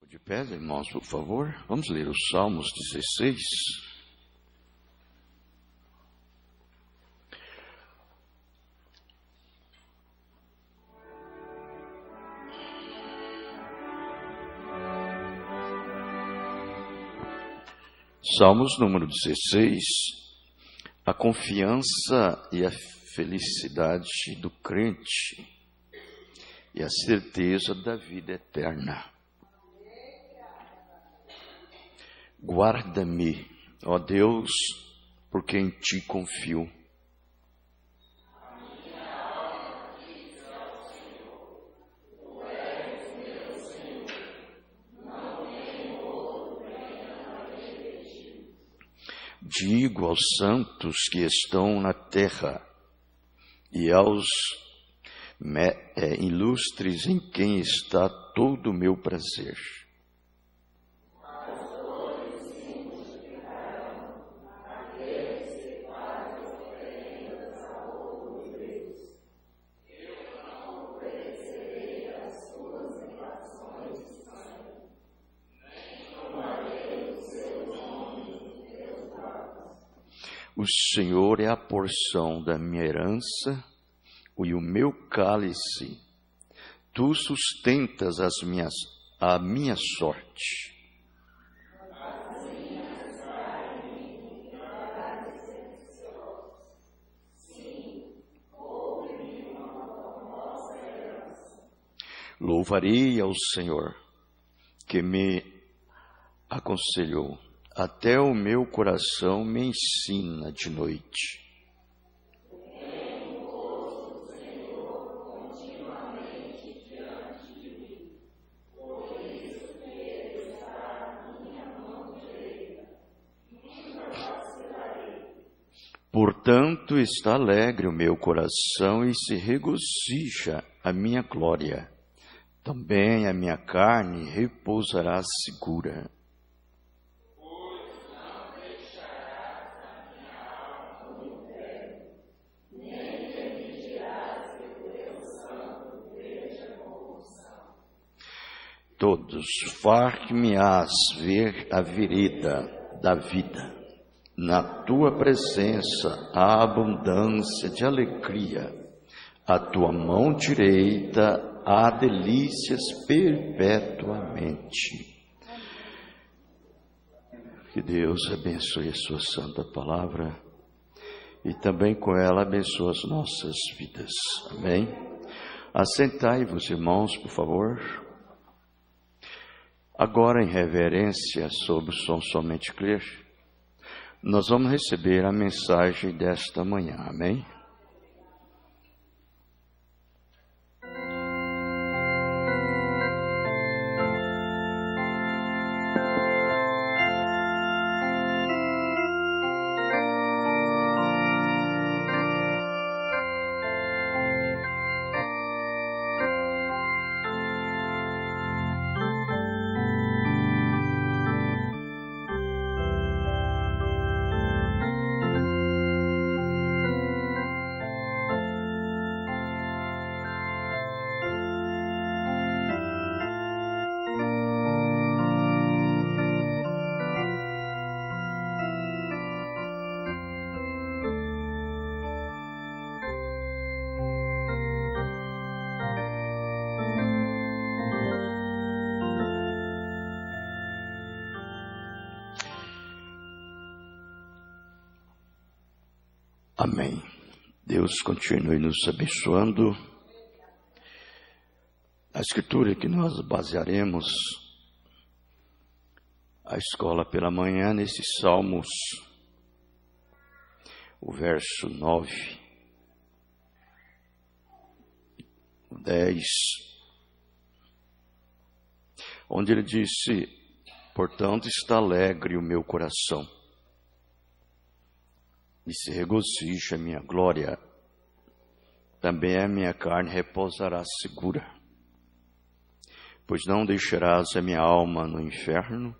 De pé, irmãos, por favor. Vamos ler os Salmos 16. Salmos número 16. A confiança e a felicidade do crente e a certeza da vida eterna. Guarda-me, ó Deus, porque em ti confio. Digo aos santos que estão na terra e aos ilustres em quem está todo o meu prazer. O Senhor é a porção da minha herança e o meu cálice. Tu sustentas a minha sorte. Louvarei ao Senhor, que me aconselhou. Até o meu coração me ensina de noite. Portanto, está alegre o meu coração e se regozija a minha glória. Também a minha carne repousará segura. Todos, far-me-ás ver a vereda da vida. Na tua presença há abundância de alegria. A tua mão direita há delícias perpetuamente. Que Deus abençoe a sua santa palavra e também com ela abençoe as nossas vidas. Amém? Assentai-vos, irmãos, por favor. Agora, em reverência sobre o som somente crer, nós vamos receber a mensagem desta manhã, amém? Amém. Deus continue nos abençoando. A escritura que nós basearemos a escola pela manhã nesses Salmos, o verso 9, o 10, onde ele disse: portanto está alegre o meu coração e se regozija a minha glória, também a minha carne repousará segura, pois não deixarás a minha alma no inferno,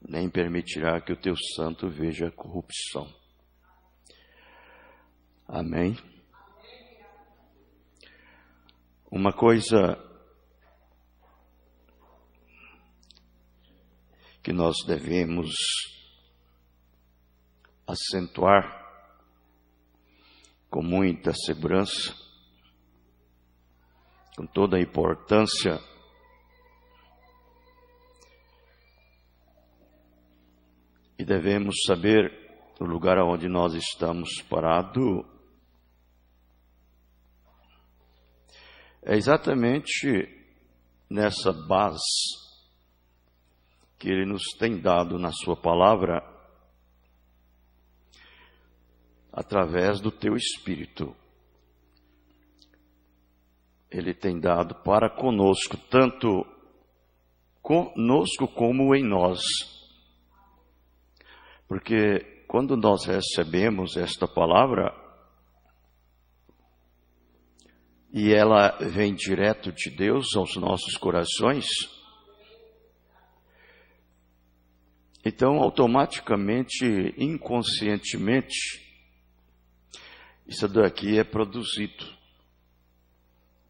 nem permitirá que o teu santo veja corrupção. Amém? Uma coisa que nós devemos acentuar com muita segurança, com toda a importância, e devemos saber o lugar onde nós estamos parados. É exatamente nessa base que Ele nos tem dado na Sua palavra, através do Teu Espírito. Ele tem dado para conosco, tanto conosco como em nós. Porque quando nós recebemos esta palavra, e ela vem direto de Deus aos nossos corações, então automaticamente, inconscientemente, isso daqui é produzido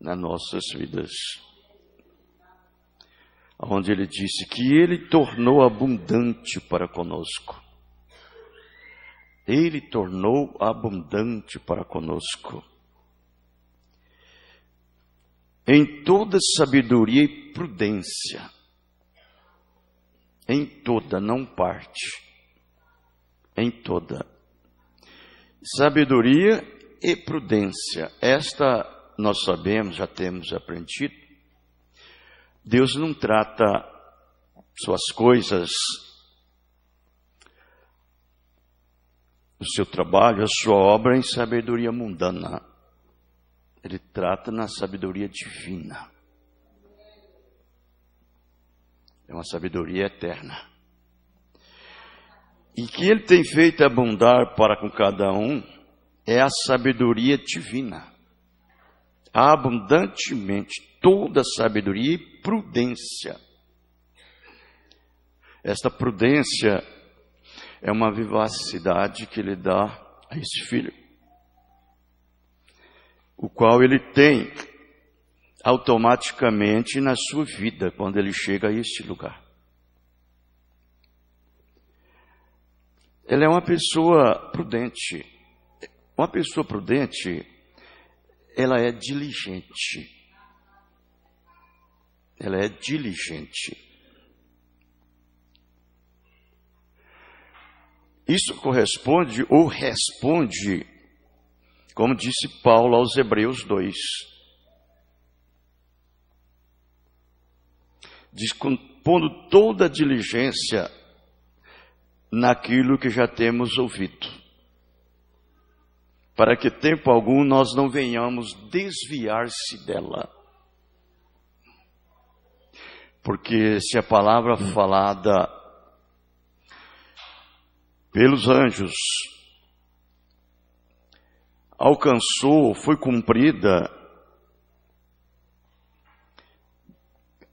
nas nossas vidas. Onde Ele disse que Ele tornou abundante para conosco. Ele tornou abundante para conosco em toda sabedoria e prudência. Em toda, não parte. Em toda. Sabedoria e prudência. Esta nós sabemos, já temos aprendido. Deus não trata suas coisas, o seu trabalho, a sua obra em sabedoria mundana. Ele trata na sabedoria divina. É uma sabedoria eterna. E que Ele tem feito abundar para com cada um é a sabedoria divina. Abundantemente, toda sabedoria e prudência. Esta prudência é uma vivacidade que Ele dá a esse filho, o qual ele tem automaticamente na sua vida, quando ele chega a este lugar. Ele é uma pessoa prudente. Uma pessoa prudente, ela é diligente. Ela é diligente. Isso corresponde ou responde, como disse Paulo aos Hebreus 2. Diz, pondo toda a diligência naquilo que já temos ouvido, para que tempo algum nós não venhamos desviar-se dela. Porque se a palavra falada pelos anjos alcançou, foi cumprida,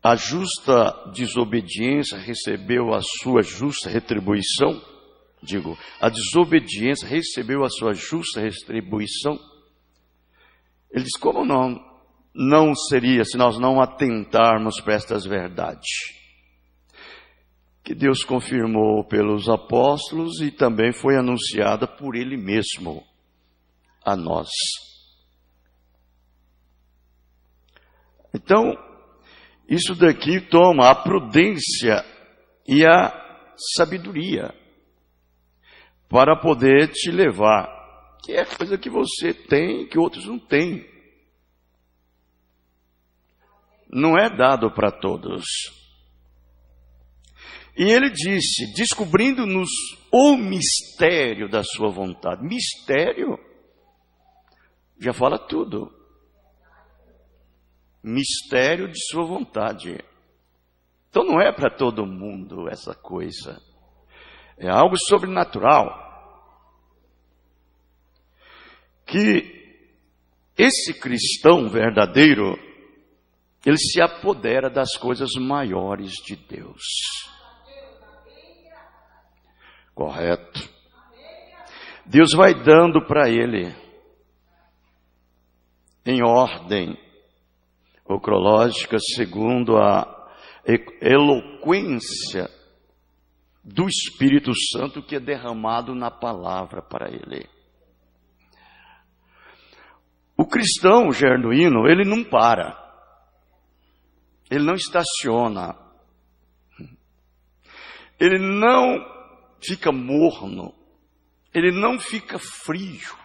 a justa desobediência recebeu a sua justa retribuição. A desobediência recebeu a sua justa retribuição. Ele diz, como não seria se nós não atentarmos para estas verdades? Que Deus confirmou pelos apóstolos e também foi anunciada por Ele mesmo a nós. Então, isso daqui toma a prudência e a sabedoria para poder te levar, que é coisa que você tem que outros não têm. Não é dado para todos. E ele disse, descobrindo-nos o mistério da sua vontade. Mistério já fala tudo. Mistério de sua vontade. Então não é para todo mundo essa coisa. É algo sobrenatural. Que esse cristão verdadeiro, ele se apodera das coisas maiores de Deus. Correto. Deus vai dando para ele, em ordem cronológica, segundo a eloquência do Espírito Santo que é derramado na palavra para ele. O cristão genuíno, ele não para, ele não estaciona, ele não fica morno, ele não fica frio.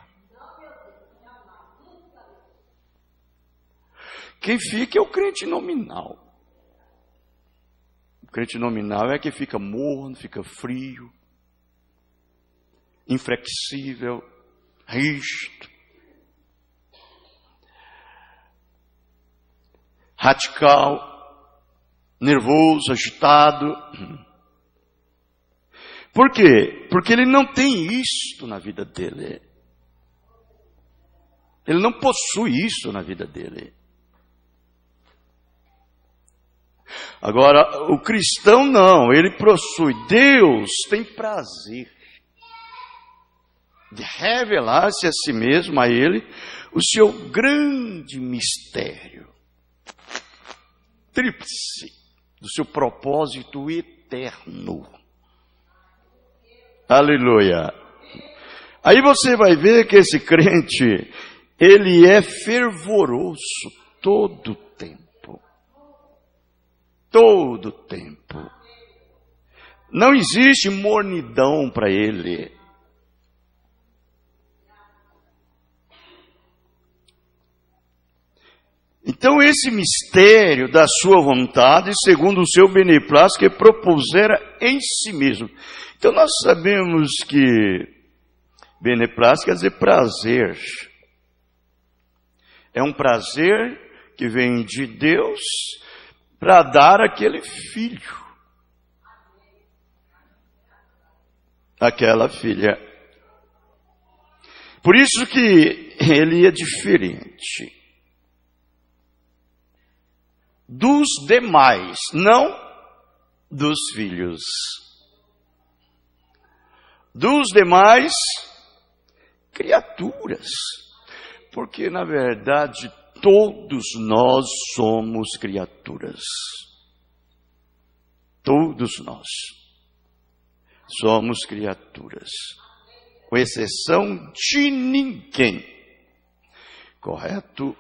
Quem fica é o crente nominal. O crente nominal é que fica morno, fica frio, inflexível, rígido, radical, nervoso, agitado. Por quê? Porque ele não tem isto na vida dele. Ele não possui isso na vida dele. Agora, o cristão não, ele possui. Deus tem prazer de revelar-se a si mesmo, a ele, o seu grande mistério, tríplice, do seu propósito eterno. Aleluia. Aí você vai ver que esse crente, ele é fervoroso todo o tempo. Todo o tempo. Não existe mornidão para ele. Então esse mistério da sua vontade, segundo o seu beneplácito, que propusera em si mesmo. Então nós sabemos que beneplácito quer dizer prazer. É um prazer que vem de Deus para dar aquele filho, aquela filha. Por isso que ele é diferente dos demais, não dos filhos. Dos demais criaturas. Porque, na verdade, todos nós somos criaturas. Todos nós somos criaturas. Com exceção de ninguém. Correto?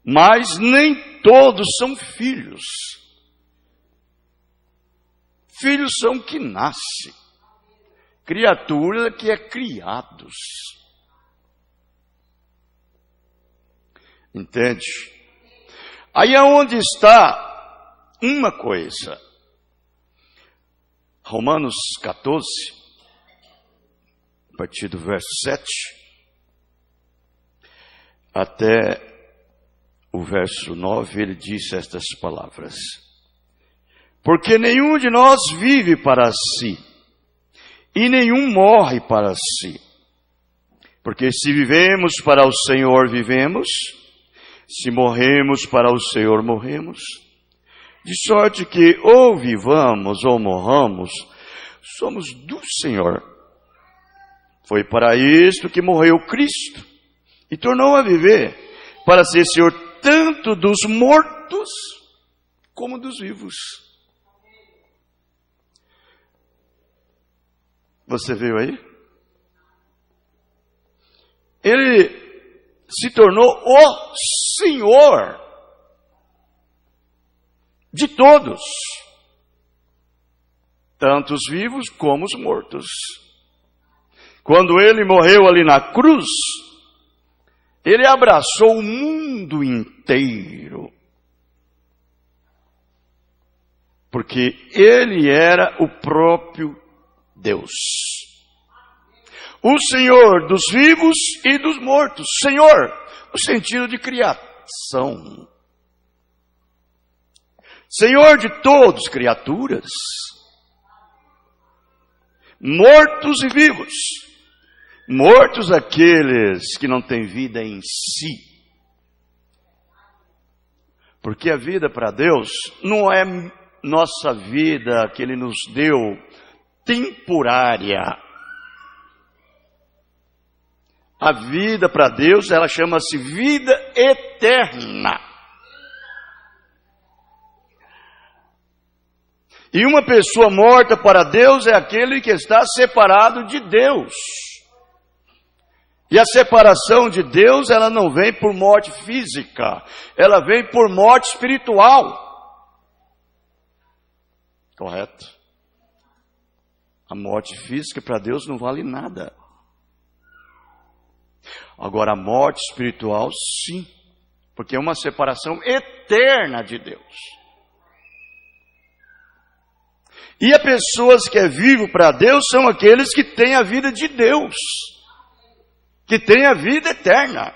Mas nem todos são filhos. Filhos são que nascem. Criatura que é criados. Entende? Aí é onde está uma coisa. Romanos 14, a partir do verso 7, até o verso 9, ele diz estas palavras. Porque nenhum de nós vive para si, e nenhum morre para si. Porque se vivemos para o Senhor, vivemos. Se morremos para o Senhor, morremos. De sorte que ou vivamos ou morramos, somos do Senhor. Foi para isto que morreu Cristo. E tornou a viver, para ser Senhor tanto dos mortos como dos vivos. Você viu aí? Ele se tornou o Senhor de todos, tanto os vivos como os mortos. Quando ele morreu ali na cruz, ele abraçou o mundo inteiro, porque ele era o próprio Deus, o Senhor dos vivos e dos mortos. Senhor, no sentido de criação. Senhor de todos, criaturas. Mortos e vivos. Mortos aqueles que não têm vida em si. Porque a vida para Deus não é nossa vida que Ele nos deu temporária. A vida para Deus, ela chama-se vida eterna. E uma pessoa morta para Deus é aquele que está separado de Deus. E a separação de Deus, ela não vem por morte física, ela vem por morte espiritual. Correto? A morte física para Deus não vale nada. Agora a morte espiritual, sim, porque é uma separação eterna de Deus. E as pessoas que é vivo para Deus são aqueles que têm a vida de Deus, que têm a vida eterna.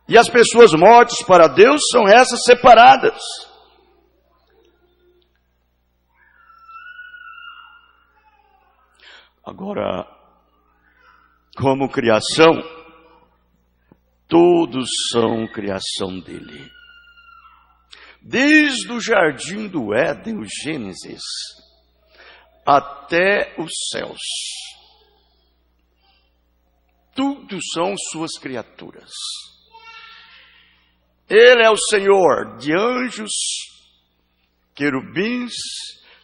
E as pessoas mortas para Deus são essas separadas. Agora, como criação, todos são criação dele. Desde o jardim do Éden, o Gênesis, até os céus. Tudo são suas criaturas. Ele é o Senhor de anjos, querubins,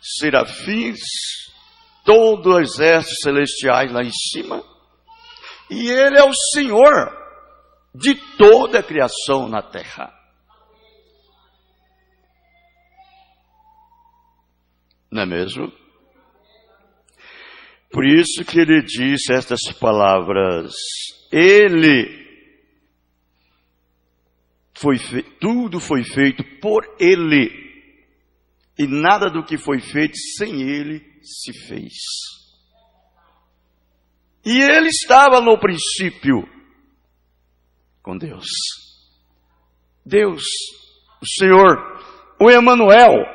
serafins, todos os exércitos celestiais lá em cima. E Ele é o Senhor de toda a criação na terra. Não é mesmo? Por isso que ele disse estas palavras. Tudo foi feito por Ele. E nada do que foi feito sem Ele se fez. E Ele estava no princípio com Deus. Deus, o Senhor, o Emanuel.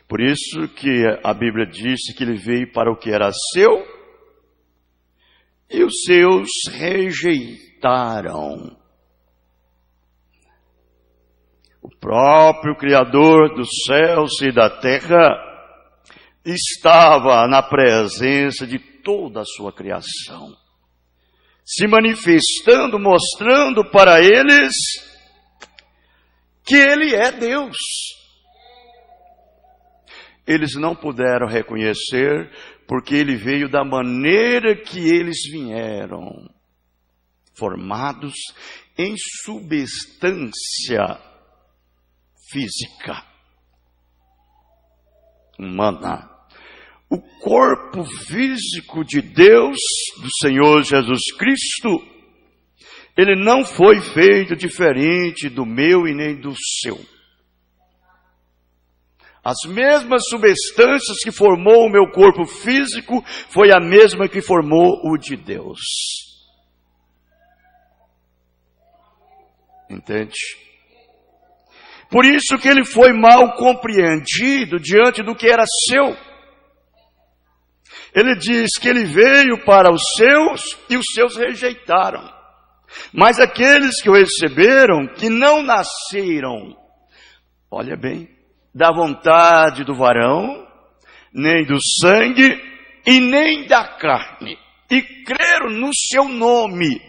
Por isso que a Bíblia disse que Ele veio para o que era seu, e os seus rejeitaram. O próprio Criador dos céus e da terra estava na presença de toda a sua criação, se manifestando, mostrando para eles que Ele é Deus. Eles não puderam reconhecer, porque Ele veio da maneira que eles vieram, formados em substância física, humana. O corpo físico de Deus, do Senhor Jesus Cristo, ele não foi feito diferente do meu e nem do seu. As mesmas substâncias que formou o meu corpo físico, foi a mesma que formou o de Deus. Entende? Por isso que ele foi mal compreendido diante do que era seu. Ele diz que ele veio para os seus e os seus rejeitaram. Mas aqueles que o receberam, que não nasceram, olha bem, da vontade do varão, nem do sangue e nem da carne, e creram no seu nome.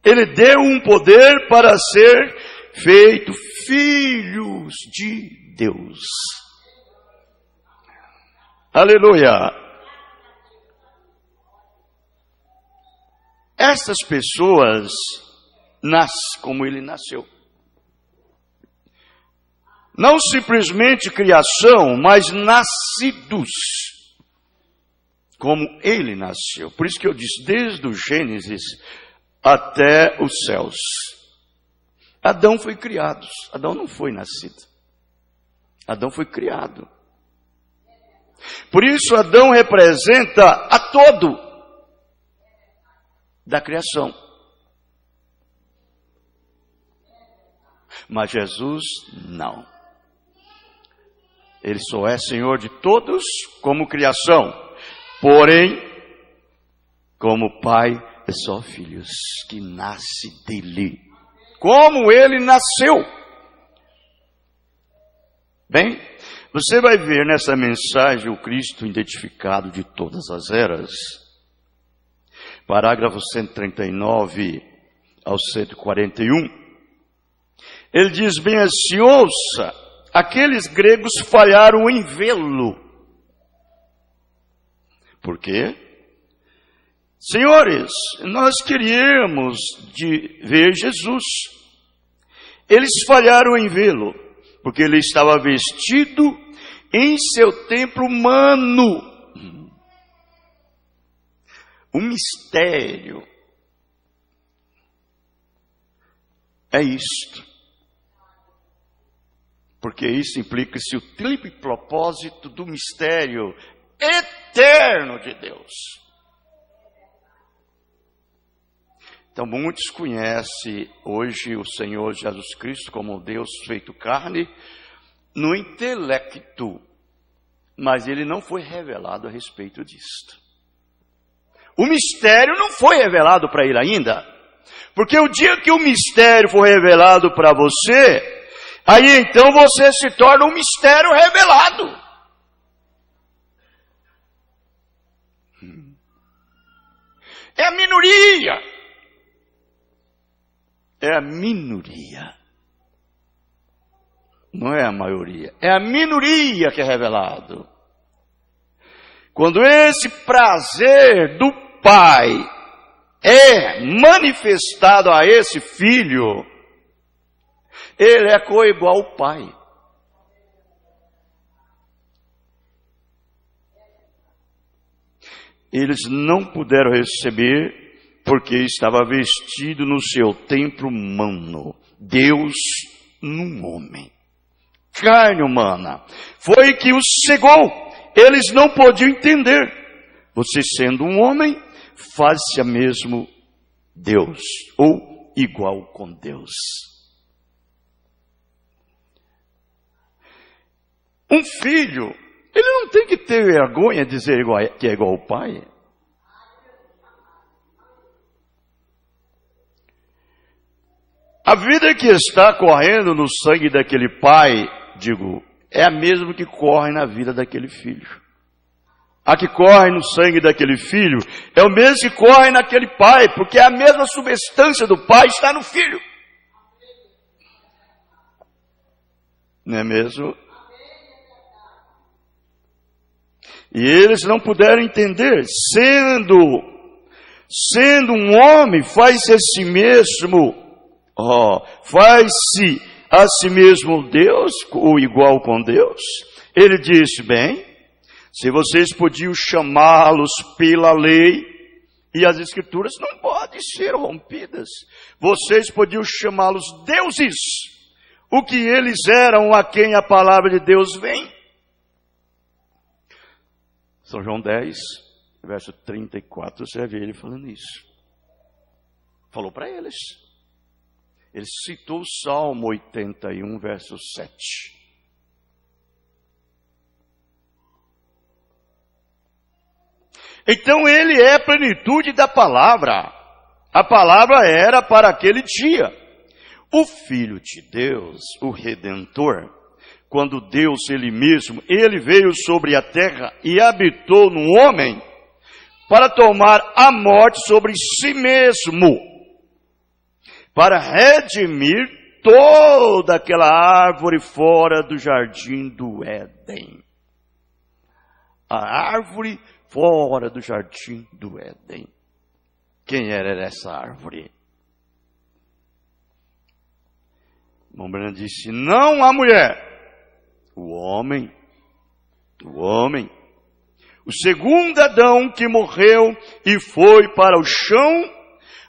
Ele deu um poder para ser feito filhos de Deus. Aleluia! Essas pessoas nascem como ele nasceu. Não simplesmente criação, mas nascidos como ele nasceu. Por isso que eu disse, desde o Gênesis até os céus. Adão foi criado, Adão não foi nascido. Adão foi criado. Por isso Adão representa a todo da criação. Mas Jesus não. Ele só é Senhor de todos como criação. Porém, como Pai, é só filhos que nasce dele. Como ele nasceu. Bem, você vai ver nessa mensagem o Cristo identificado de todas as eras. Parágrafo 139 ao 141. Ele diz bem assim, ouça, aqueles gregos falharam em vê-lo. Por quê? Senhores, nós queríamos ver Jesus. Eles falharam em vê-lo, porque ele estava vestido em seu templo humano. O mistério é isto. Porque isso implica-se o triplo propósito do mistério eterno de Deus. Então, muitos conhecem hoje o Senhor Jesus Cristo como Deus feito carne no intelecto, mas ele não foi revelado a respeito disto. O mistério não foi revelado para ele ainda, porque o dia que o mistério for revelado para você, aí então você se torna um mistério revelado. É a minoria. É a minoria. Não é a maioria. É a minoria que é revelado. Quando esse prazer do Pai é manifestado a esse filho, ele é coigual ao Pai. Eles não puderam receber porque estava vestido no seu templo humano. Deus num homem. Carne humana. Foi que os cegou. Eles não podiam entender. Você sendo um homem, faz-se a mesmo Deus. Ou igual com Deus. Um filho, ele não tem que ter vergonha de dizer que é igual ao pai. A vida que está correndo no sangue daquele pai, é a mesma que corre na vida daquele filho. A que corre no sangue daquele filho é o mesmo que corre naquele pai, porque a mesma substância do pai está no filho. Não é mesmo? E eles não puderam entender, sendo um homem, faz-se a si mesmo, faz-se a si mesmo Deus, ou igual com Deus. Ele disse, bem, se vocês podiam chamá-los pela lei, e as escrituras não podem ser rompidas, vocês podiam chamá-los deuses, o que eles eram, a quem a palavra de Deus vem. São João 10, verso 34, você vai ver ele falando isso. Falou para eles. Ele citou o Salmo 81, verso 7. Então ele é a plenitude da palavra. A palavra era para aquele dia. O Filho de Deus, o Redentor, quando Deus ele mesmo, ele veio sobre a terra e habitou no homem para tomar a morte sobre si mesmo, para redimir toda aquela árvore fora do jardim do Éden. A árvore fora do jardim do Éden. Quem era essa árvore? Irmão disse, não a mulher. O homem, o segundo Adão que morreu e foi para o chão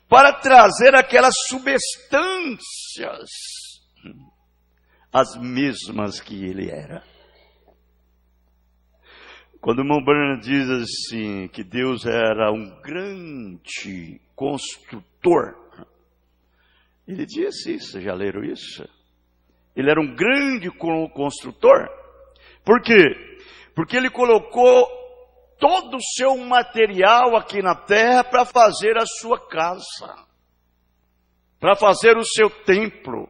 para trazer aquelas substâncias, as mesmas que ele era. Quando o irmão Branham diz assim, que Deus era um grande construtor, ele disse isso, já leram isso? Ele era um grande construtor. Por quê? Porque ele colocou todo o seu material aqui na terra para fazer a sua casa, para fazer o seu templo,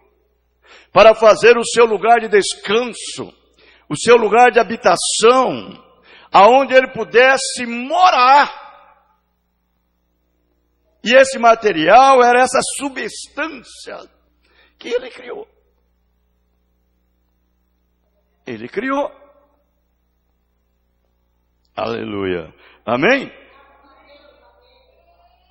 para fazer o seu lugar de descanso, o seu lugar de habitação, aonde ele pudesse morar. E esse material era essa substância que ele criou. Ele criou. Aleluia. Amém?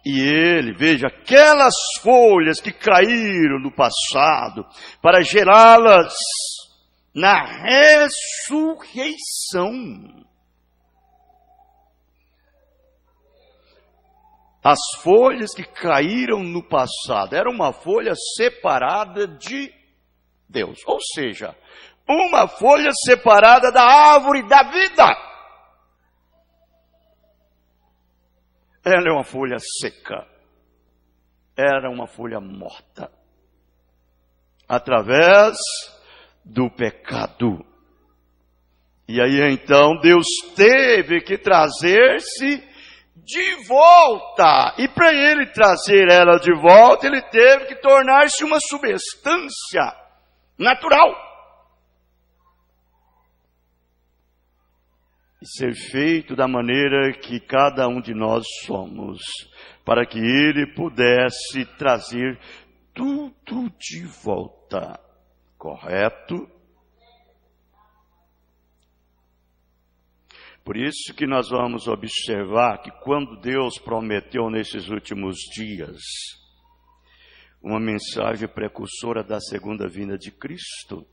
E ele, veja, aquelas folhas que caíram no passado, para gerá-las na ressurreição. As folhas que caíram no passado, era uma folha separada de Deus. Ou seja, uma folha separada da árvore da vida. Ela é uma folha seca. Era uma folha morta. Através do pecado. E aí então Deus teve que trazer-se de volta. E para ele trazer ela de volta, ele teve que tornar-se uma substância natural. E ser feito da maneira que cada um de nós somos, para que ele pudesse trazer tudo de volta. Correto? Por isso que nós vamos observar que quando Deus prometeu nesses últimos dias uma mensagem precursora da segunda vinda de Cristo,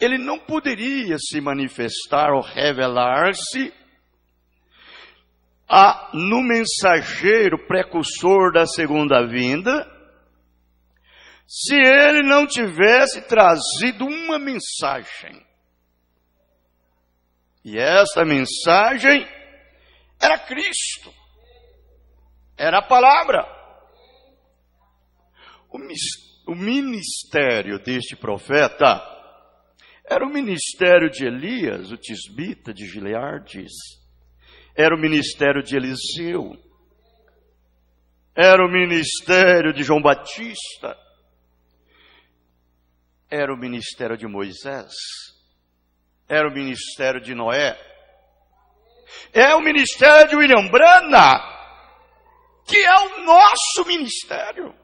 Ele não poderia se manifestar ou revelar-se no mensageiro precursor da segunda vinda, se Ele não tivesse trazido uma mensagem. E essa mensagem era Cristo. Era a palavra. O ministério deste profeta era o ministério de Elias, o tisbita de Gileades. Era o ministério de Eliseu. Era o ministério de João Batista. Era o ministério de Moisés. Era o ministério de Noé. É o ministério de William Branham, que é o nosso ministério.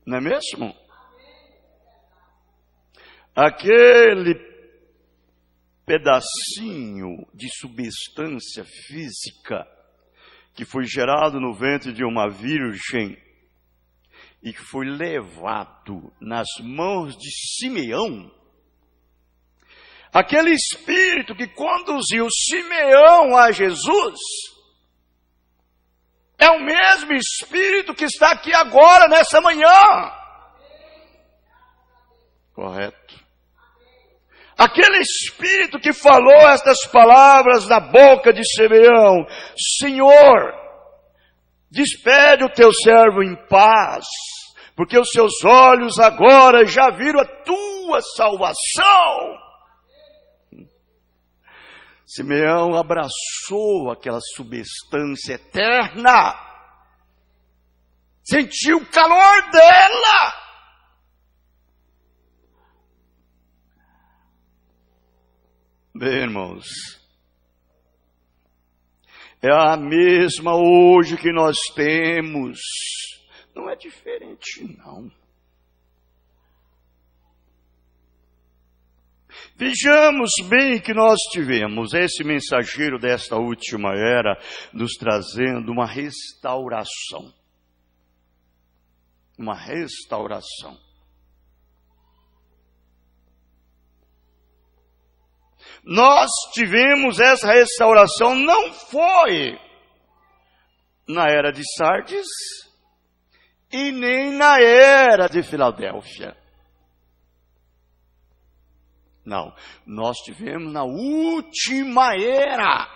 Não é mesmo? Aquele pedacinho de substância física que foi gerado no ventre de uma virgem e que foi levado nas mãos de Simeão, aquele espírito que conduziu Simeão a Jesus, é o mesmo espírito que está aqui agora, nessa manhã. Correto? Aquele espírito que falou estas palavras na boca de Simeão: Senhor, despede o teu servo em paz, porque os seus olhos agora já viram a tua salvação. Simeão abraçou aquela substância eterna, sentiu o calor dela. Bem, irmãos, é a mesma hoje que nós temos. Não é diferente, não. Vejamos bem que nós tivemos esse mensageiro desta última era nos trazendo uma restauração. Uma restauração. Nós tivemos essa restauração, não foi na era de Sardes e nem na era de Filadélfia. Não, nós tivemos na última era.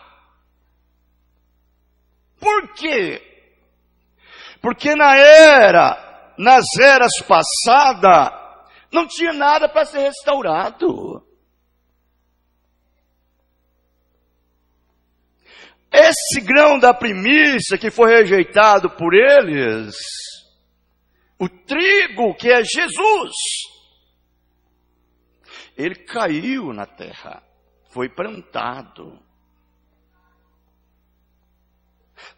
Por quê? Porque nas eras passadas, não tinha nada para ser restaurado. Esse grão da primícia que foi rejeitado por eles, o trigo que é Jesus, ele caiu na terra, foi plantado.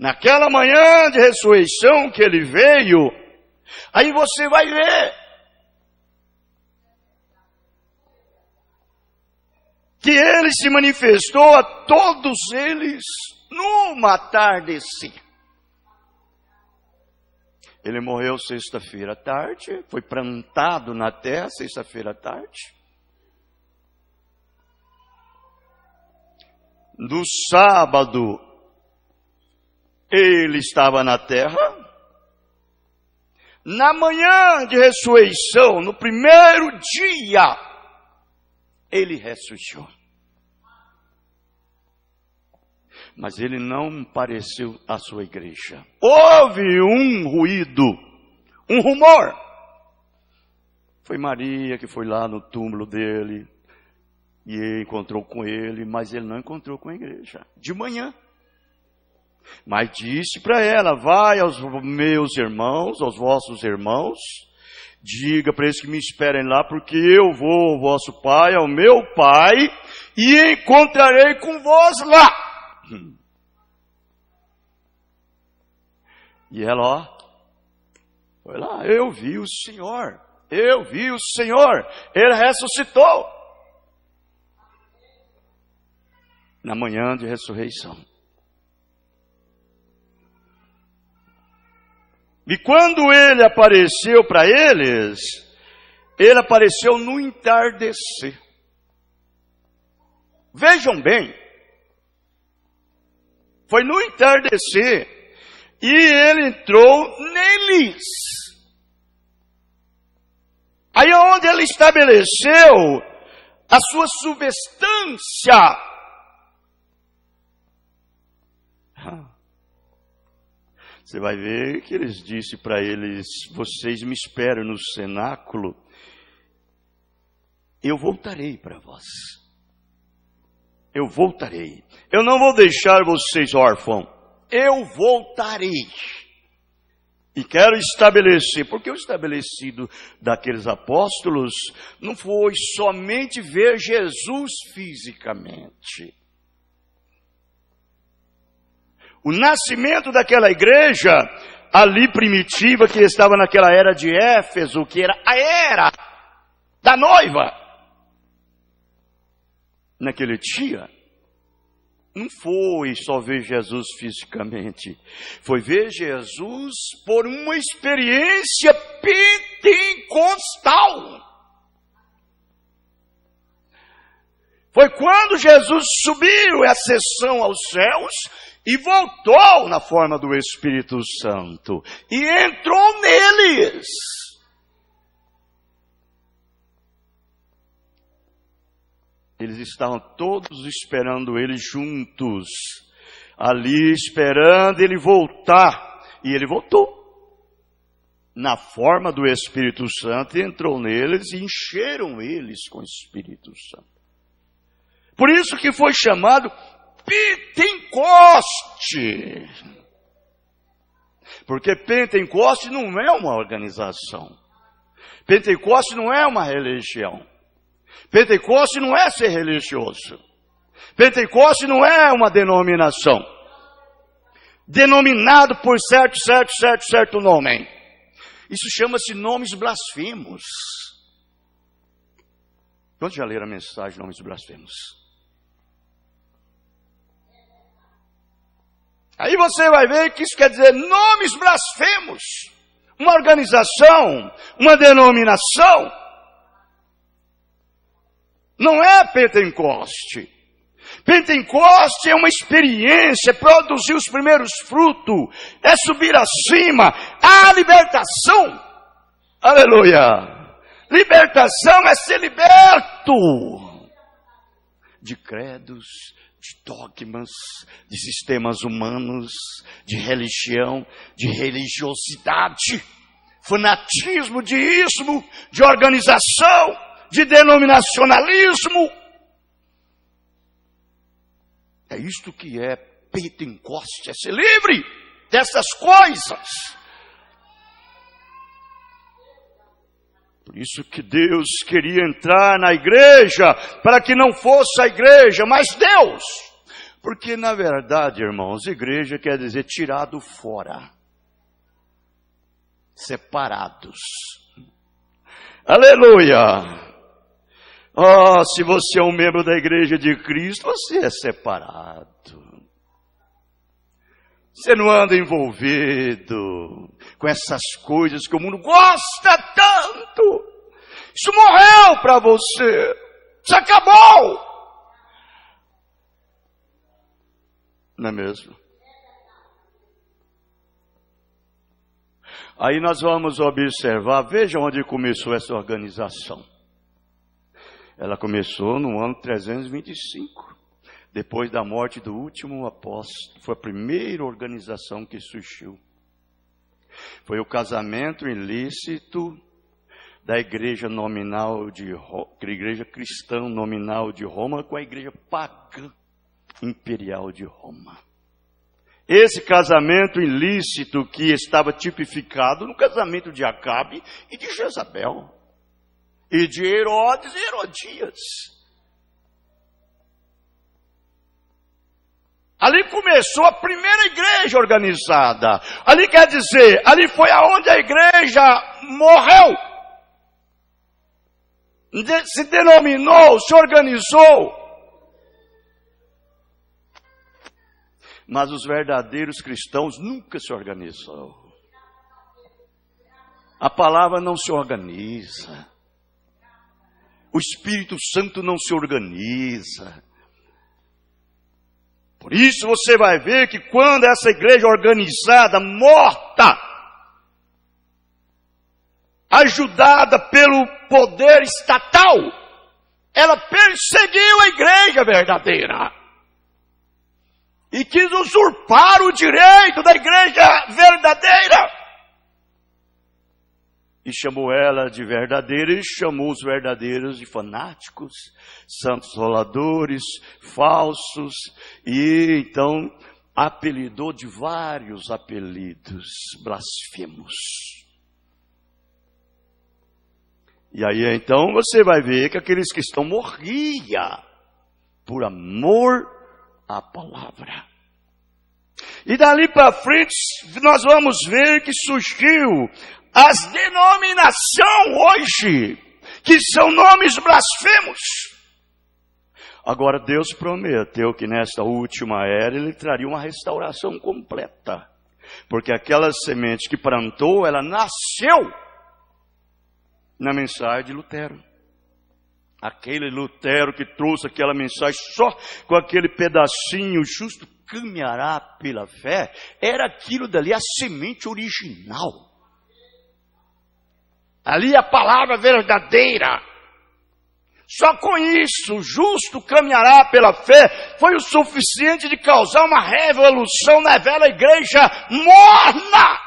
Naquela manhã de ressurreição que ele veio, aí você vai ver que ele se manifestou a todos eles numa tarde-se. Ele morreu sexta-feira à tarde, foi plantado na terra sexta-feira à tarde. No sábado, ele estava na terra. Na manhã de ressurreição, no primeiro dia, ele ressuscitou. Mas ele não apareceu à sua igreja. Houve um ruído, um rumor. Foi Maria que foi lá no túmulo dele e encontrou com ele, mas ele não encontrou com a igreja. De manhã. Mas disse para ela: vai aos meus irmãos, aos vossos irmãos, diga para eles que me esperem lá, porque eu vou ao vosso pai, ao meu pai, e encontrarei com vós lá. E ela, ó, foi lá: eu vi o Senhor, ele ressuscitou. Na manhã de ressurreição. E quando ele apareceu para eles, ele apareceu no entardecer. Vejam bem, foi no entardecer, e ele entrou neles. Aí é onde ele estabeleceu a sua substância. Você vai ver que eles disse para eles: vocês me esperem no cenáculo, eu voltarei para vós. Eu voltarei. Eu não vou deixar vocês órfãos. Eu voltarei. E quero estabelecer, porque o estabelecido daqueles apóstolos não foi somente ver Jesus fisicamente. O nascimento daquela igreja, ali primitiva, que estava naquela era de Éfeso, que era a era da noiva, naquele dia, não foi só ver Jesus fisicamente, foi ver Jesus por uma experiência pentecostal. Foi quando Jesus subiu a ascensão aos céus e voltou na forma do Espírito Santo e entrou neles. Eles estavam todos esperando ele juntos, ali esperando ele voltar. E ele voltou na forma do Espírito Santo e entrou neles e encheram eles com o Espírito Santo. Por isso que foi chamado Pentecoste. Porque Pentecoste não é uma organização. Pentecoste não é uma religião. Pentecoste não é ser religioso. Pentecoste não é uma denominação. Denominado por certo nome. Isso chama-se nomes blasfemos. Quantos já leram a mensagem Nomes Blasfemos? Aí você vai ver que isso quer dizer nomes blasfemos. Uma organização, uma denominação. Não é Pentecoste. Pentecoste é uma experiência, é produzir os primeiros frutos, é subir acima, a libertação. Aleluia! Libertação é ser liberto de credos, de dogmas, de sistemas humanos, de religião, de religiosidade, fanatismo, de ismo, de organização, de denominacionalismo. É isto que é Pentecoste, é ser livre dessas coisas. Por isso que Deus queria entrar na igreja, para que não fosse a igreja, mas Deus. Porque na verdade, irmãos, igreja quer dizer tirado fora, separados. Aleluia! Oh, se você é um membro da igreja de Cristo, você é separado. Você não anda envolvido com essas coisas que o mundo gosta tanto. Isso morreu para você. Isso acabou. Não é mesmo? Aí nós vamos observar, veja onde começou essa organização. Ela começou no ano 325, depois da morte do último apóstolo. Foi a primeira organização que surgiu. Foi o casamento ilícito da igreja nominal igreja cristã nominal de Roma com a igreja pagã imperial de Roma. Esse casamento ilícito que estava tipificado no casamento de Acabe e de Jezabel, e de Herodes e Herodias. Ali começou a primeira igreja organizada. Ali quer dizer, ali foi aonde a igreja morreu. Se denominou, se organizou. Mas os verdadeiros cristãos nunca se organizam. A palavra não se organiza. O Espírito Santo não se organiza. Por isso você vai ver que quando essa igreja organizada, morta, ajudada pelo poder estatal, ela perseguiu a igreja verdadeira. E quis usurpar o direito da igreja verdadeira. E chamou ela de verdadeira e chamou os verdadeiros de fanáticos, santos roladores, falsos. E então apelidou de vários apelidos, blasfemos. E aí então você vai ver que aqueles cristãos morriam por amor à palavra. E dali para frente nós vamos ver que surgiu as denominações hoje, que são nomes blasfemos. Agora Deus prometeu que nesta última era Ele traria uma restauração completa. Porque aquela semente que plantou, ela nasceu na mensagem de Lutero. Aquele Lutero que trouxe aquela mensagem só com aquele pedacinho, justo caminhará pela fé, era aquilo dali, a semente original. Ali a palavra verdadeira. Só com isso, justo caminhará pela fé, foi o suficiente de causar uma revolução na velha igreja morna.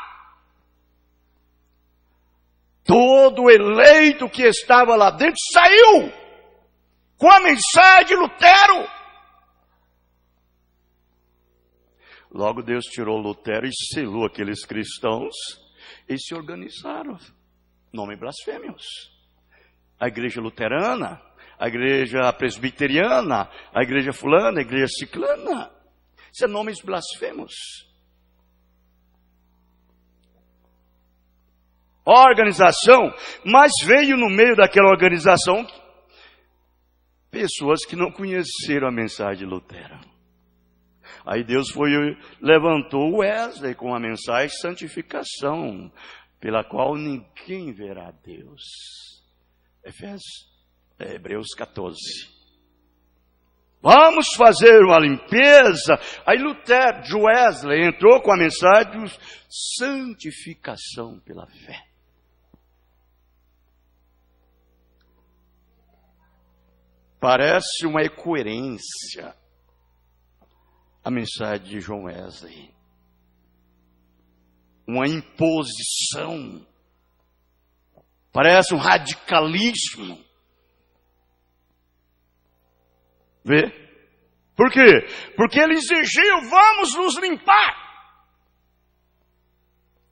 Todo eleito que estava lá dentro saiu com a mensagem de Lutero. Logo Deus tirou Lutero e selou aqueles cristãos e se organizaram. Nome blasfêmios. A igreja luterana, a igreja presbiteriana, a igreja fulana, a igreja ciclana. Isso é nomes blasfemos. Organização, mas veio no meio daquela organização pessoas que não conheceram a mensagem de Lutero. Aí Deus levantou Wesley com a mensagem de santificação, pela qual ninguém verá Deus. Hebreus 14. Vamos fazer uma limpeza. Aí Wesley entrou com a mensagem de santificação pela fé. Parece uma incoerência a mensagem de John Wesley. Uma imposição. Parece um radicalismo. Vê? Por quê? Porque ele exigiu, vamos nos limpar.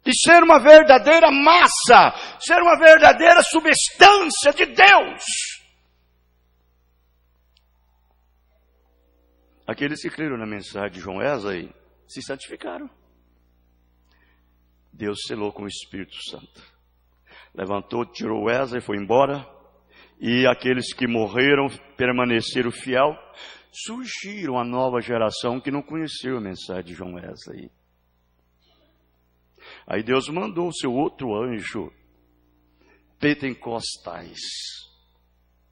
E ser uma verdadeira massa, ser uma verdadeira substância de Deus. Aqueles que creram na mensagem de John Wesley se santificaram. Deus selou com o Espírito Santo. Levantou, tirou Wesley, foi embora. e aqueles que morreram permaneceram fiel, surgiram uma nova geração que não conheceu a mensagem de John Wesley. Aí Deus mandou o seu outro anjo, pentecostais,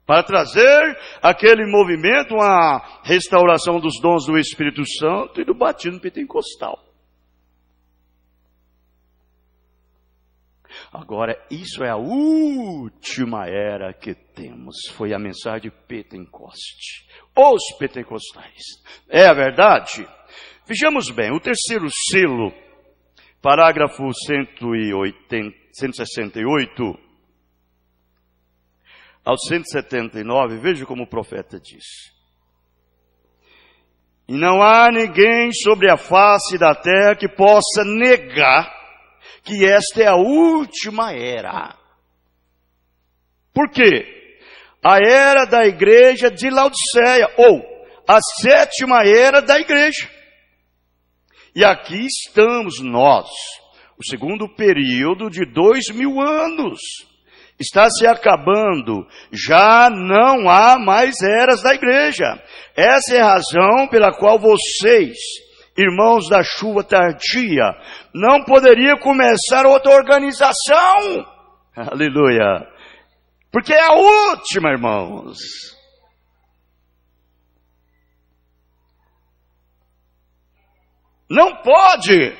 para trazer aquele movimento, a restauração dos dons do Espírito Santo e do batismo pentecostal. Agora, isso é a última era que temos. Foi a mensagem de Pentecoste. Os pentecostais. É a verdade? Vejamos bem, o terceiro selo, parágrafo 168 ao 179, veja como o profeta diz. E não há ninguém sobre a face da terra que possa negar que esta é a última era. Por quê? A era da igreja de Laodiceia, ou a sétima era da igreja. E aqui estamos nós, o segundo período de 2000 anos. Está se acabando, já não há mais eras da igreja. Essa é a razão pela qual vocês, irmãos da chuva tardia, não poderiam começar outra organização. Aleluia. Porque é a última, irmãos. Não pode.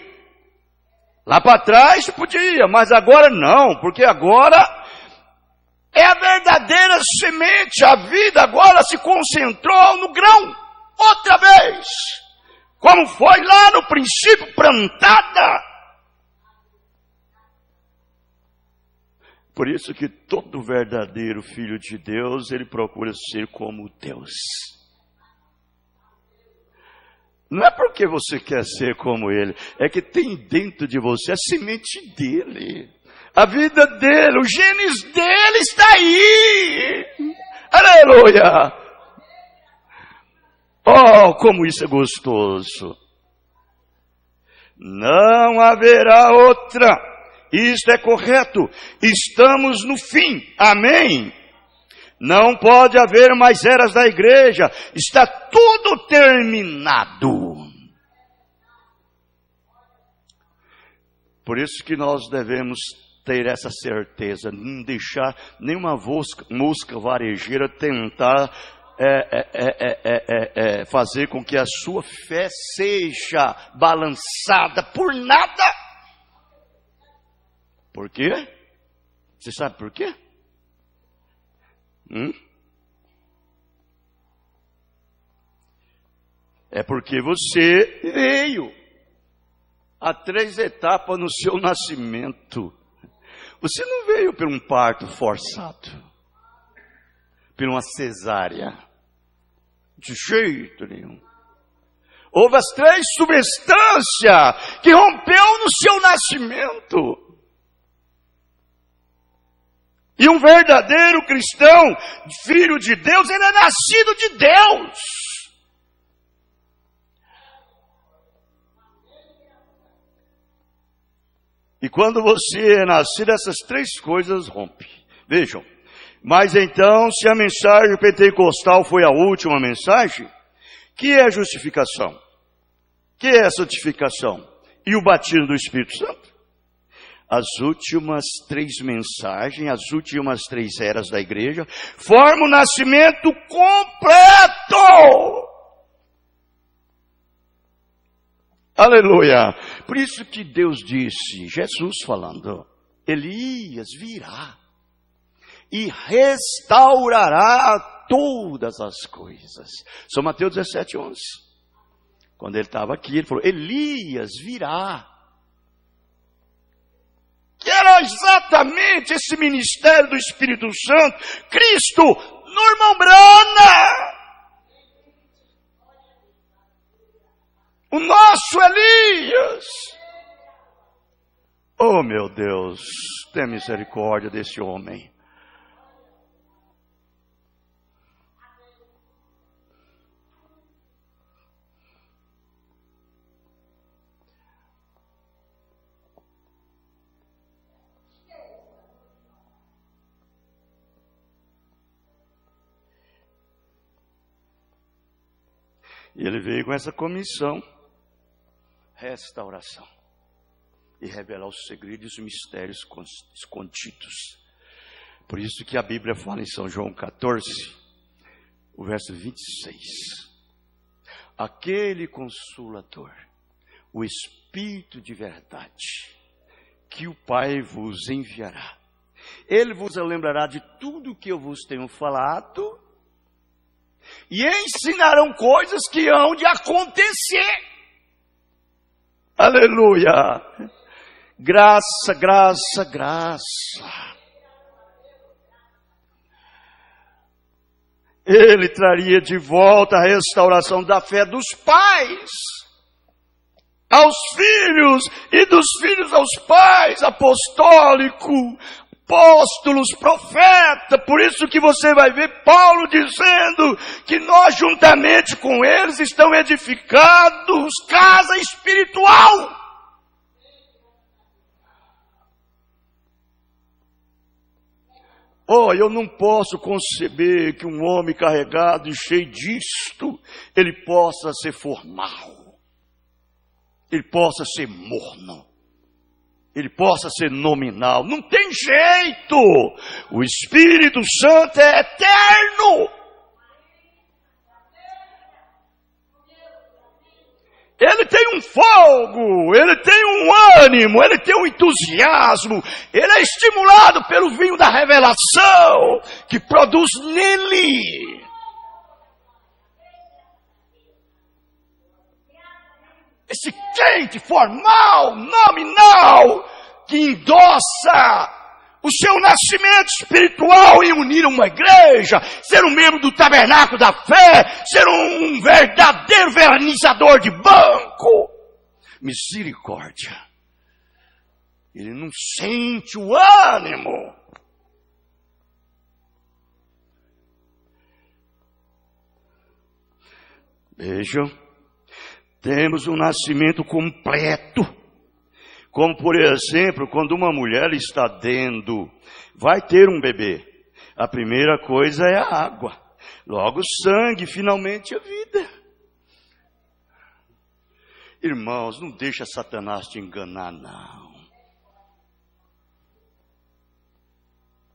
Lá para trás podia, mas agora não, porque agora é a verdadeira semente. A vida agora se concentrou no grão, outra vez, como foi lá no princípio plantada. Por isso que todo verdadeiro filho de Deus, ele procura ser como Deus. Não é porque você quer ser como ele, é que tem dentro de você a semente dele. A vida dele, o genes dele está aí. Aleluia. Oh, como isso é gostoso. Não haverá outra. Isto é correto. Estamos no fim. Amém. Não pode haver mais eras da igreja. Está tudo terminado. Por isso que nós devemos ter essa certeza, não deixar nenhuma mosca varejeira tentar fazer com que a sua fé seja balançada por nada. Por quê? Você sabe por quê? É porque você veio a 3 etapas no seu nascimento. Você não veio por um parto forçado, por uma cesárea, de jeito nenhum. Houve as 3 substâncias que rompeu no seu nascimento. E um verdadeiro cristão, filho de Deus, ele é nascido de Deus. E quando você é nascido, essas 3 coisas rompem. Vejam, mas então, se a mensagem pentecostal foi a última mensagem, que é a justificação? Que é a santificação? E o batismo do Espírito Santo? As últimas 3 mensagens, as últimas 3 eras da igreja, formam o nascimento completo. Aleluia. Por isso que Deus disse, Jesus falando, Elias virá e restaurará todas as coisas. São Mateus 17:11. Quando ele estava aqui, ele falou, Elias virá. Que era exatamente esse ministério do Espírito Santo, Cristo, no irmão Brana. O nosso Elias. Oh, meu Deus, tenha misericórdia desse homem. E ele veio com essa comissão, restauração, e revelar os segredos e os mistérios escondidos. Por isso que a Bíblia fala em São João 14, o verso 26. Aquele Consolador, o Espírito de verdade, que o Pai vos enviará. Ele vos lembrará de tudo o que eu vos tenho falado e ensinarão coisas que hão de acontecer. Aleluia! Graça, graça, graça. Ele traria de volta a restauração da fé dos pais aos filhos e dos filhos aos pais, apostólico, apóstolos, profeta. Por isso que você vai ver Paulo dizendo que nós juntamente com eles estão edificados casa espiritual. Oh, eu não posso conceber que um homem carregado e cheio disto, ele possa ser formal, ele possa ser morno, ele possa ser nominal. Não tem jeito. O Espírito Santo é eterno. Ele tem um fogo, ele tem um ânimo, ele tem um entusiasmo, ele é estimulado pelo vinho da revelação que produz nele. Esse crente formal, nominal, que endossa o seu nascimento espiritual em unir uma igreja, ser um membro do tabernáculo da fé, ser um verdadeiro vernizador de banco. Misericórdia. Ele não sente o ânimo. Vejam, temos um nascimento completo. Como, por exemplo, quando uma mulher está vai ter um bebê. A primeira coisa é a água. Logo o sangue, finalmente a vida. Irmãos, não deixa Satanás te enganar, não.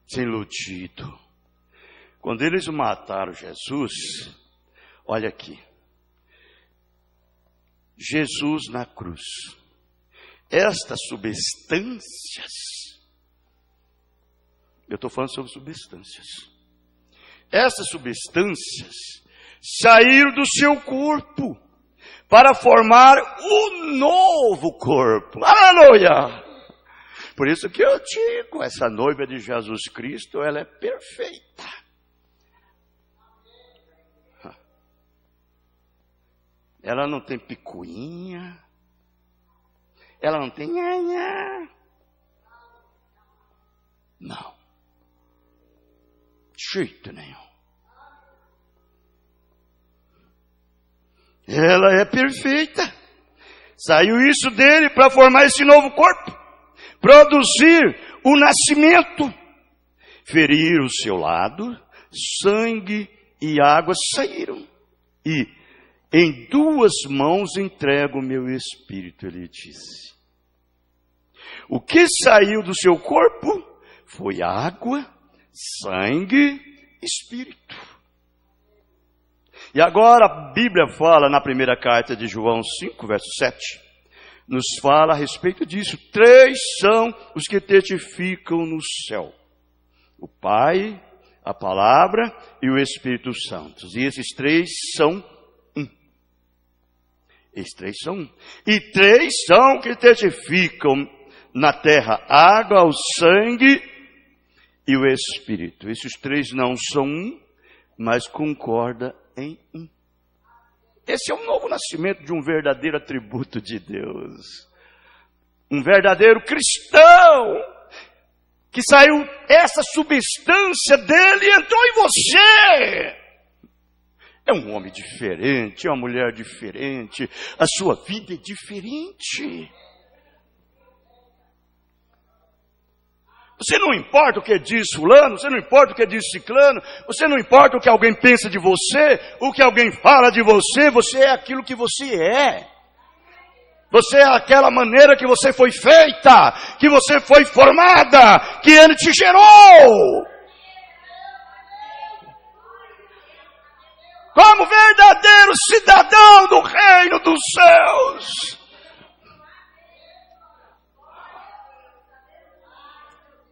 Ser iludido. Quando eles mataram Jesus, olha aqui. Jesus na cruz. Estas substâncias, eu estou falando sobre substâncias. Essas substâncias saíram do seu corpo para formar um novo corpo. Aleluia! Por isso que eu digo, essa noiva de Jesus Cristo, ela é perfeita. Ela não tem picuinha. Ela não tem nhanhá. Não. De jeito nenhum. Ela é perfeita. Saiu isso dele para formar esse novo corpo. Produzir o nascimento. Ferir o seu lado. Sangue e água saíram. E em 2 mãos entrego o meu espírito, ele disse. O que saiu do seu corpo foi água, sangue, espírito. E agora a Bíblia fala na primeira carta de João 5, verso 7. Nos fala a respeito disso. 3 são os que testificam no céu. O Pai, a Palavra e o Espírito Santo. E esses 3 são Esses 3 são um. E 3 são que testificam na terra: água, o sangue e o Espírito. Esses 3 não são um, mas concordam em um. Esse é o novo nascimento de um verdadeiro atributo de Deus. Um verdadeiro cristão. Que saiu essa substância dele e entrou em você. É um homem diferente, é uma mulher diferente, a sua vida é diferente. Você não importa o que diz fulano, você não importa o que diz ciclano, você não importa o que alguém pensa de você, o que alguém fala de você, você é aquilo que você é. Você é aquela maneira que você foi feita, que você foi formada, que Ele te gerou. Como verdadeiro cidadão do reino dos céus.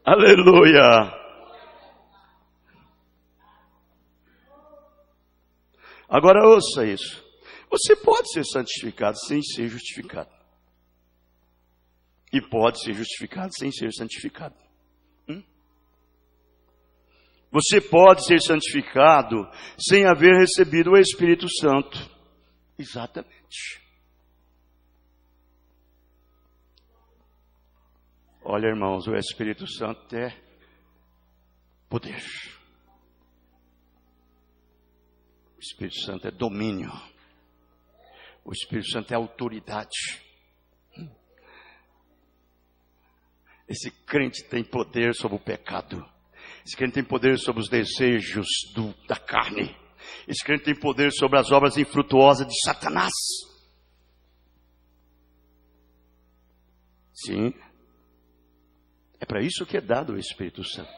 Aleluia. Agora ouça isso. Você pode ser santificado sem ser justificado. E pode ser justificado sem ser santificado. Você pode ser santificado sem haver recebido o Espírito Santo. Exatamente. Olha, irmãos, o Espírito Santo é poder. O Espírito Santo é domínio. O Espírito Santo é autoridade. Esse crente tem poder sobre o pecado. Esse crente tem poder sobre os desejos da carne. Esse crente tem poder sobre as obras infrutuosas de Satanás. Sim. É para isso que é dado o Espírito Santo.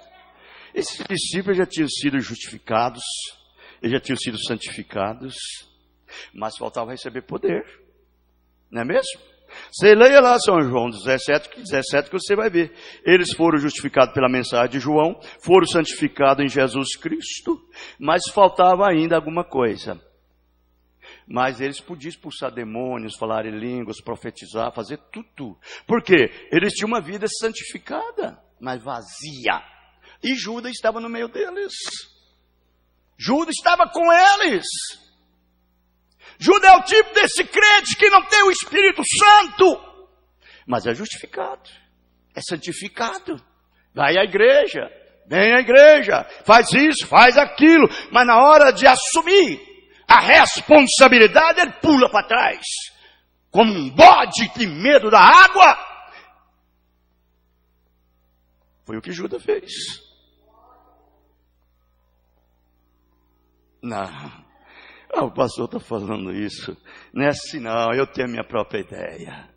Esses discípulos já tinham sido justificados, eles já tinham sido santificados, mas faltava receber poder. Não é mesmo? Você leia lá São João 17 que você vai ver. Eles foram justificados pela mensagem de João, foram santificados em Jesus Cristo, mas faltava ainda alguma coisa. Mas eles podiam expulsar demônios, falar em línguas, profetizar, fazer tudo. Por quê? Eles tinham uma vida santificada, mas vazia. E Judas estava no meio deles. Judas estava com eles. Judas é o tipo desse crente que não tem o Espírito Santo, mas é justificado, é santificado. Vai à igreja, vem à igreja, faz isso, faz aquilo, mas na hora de assumir a responsabilidade, ele pula para trás, como um bode de medo da água. Foi o que Judas fez. Não, o pastor está falando isso. Não é assim não, eu tenho a minha própria ideia.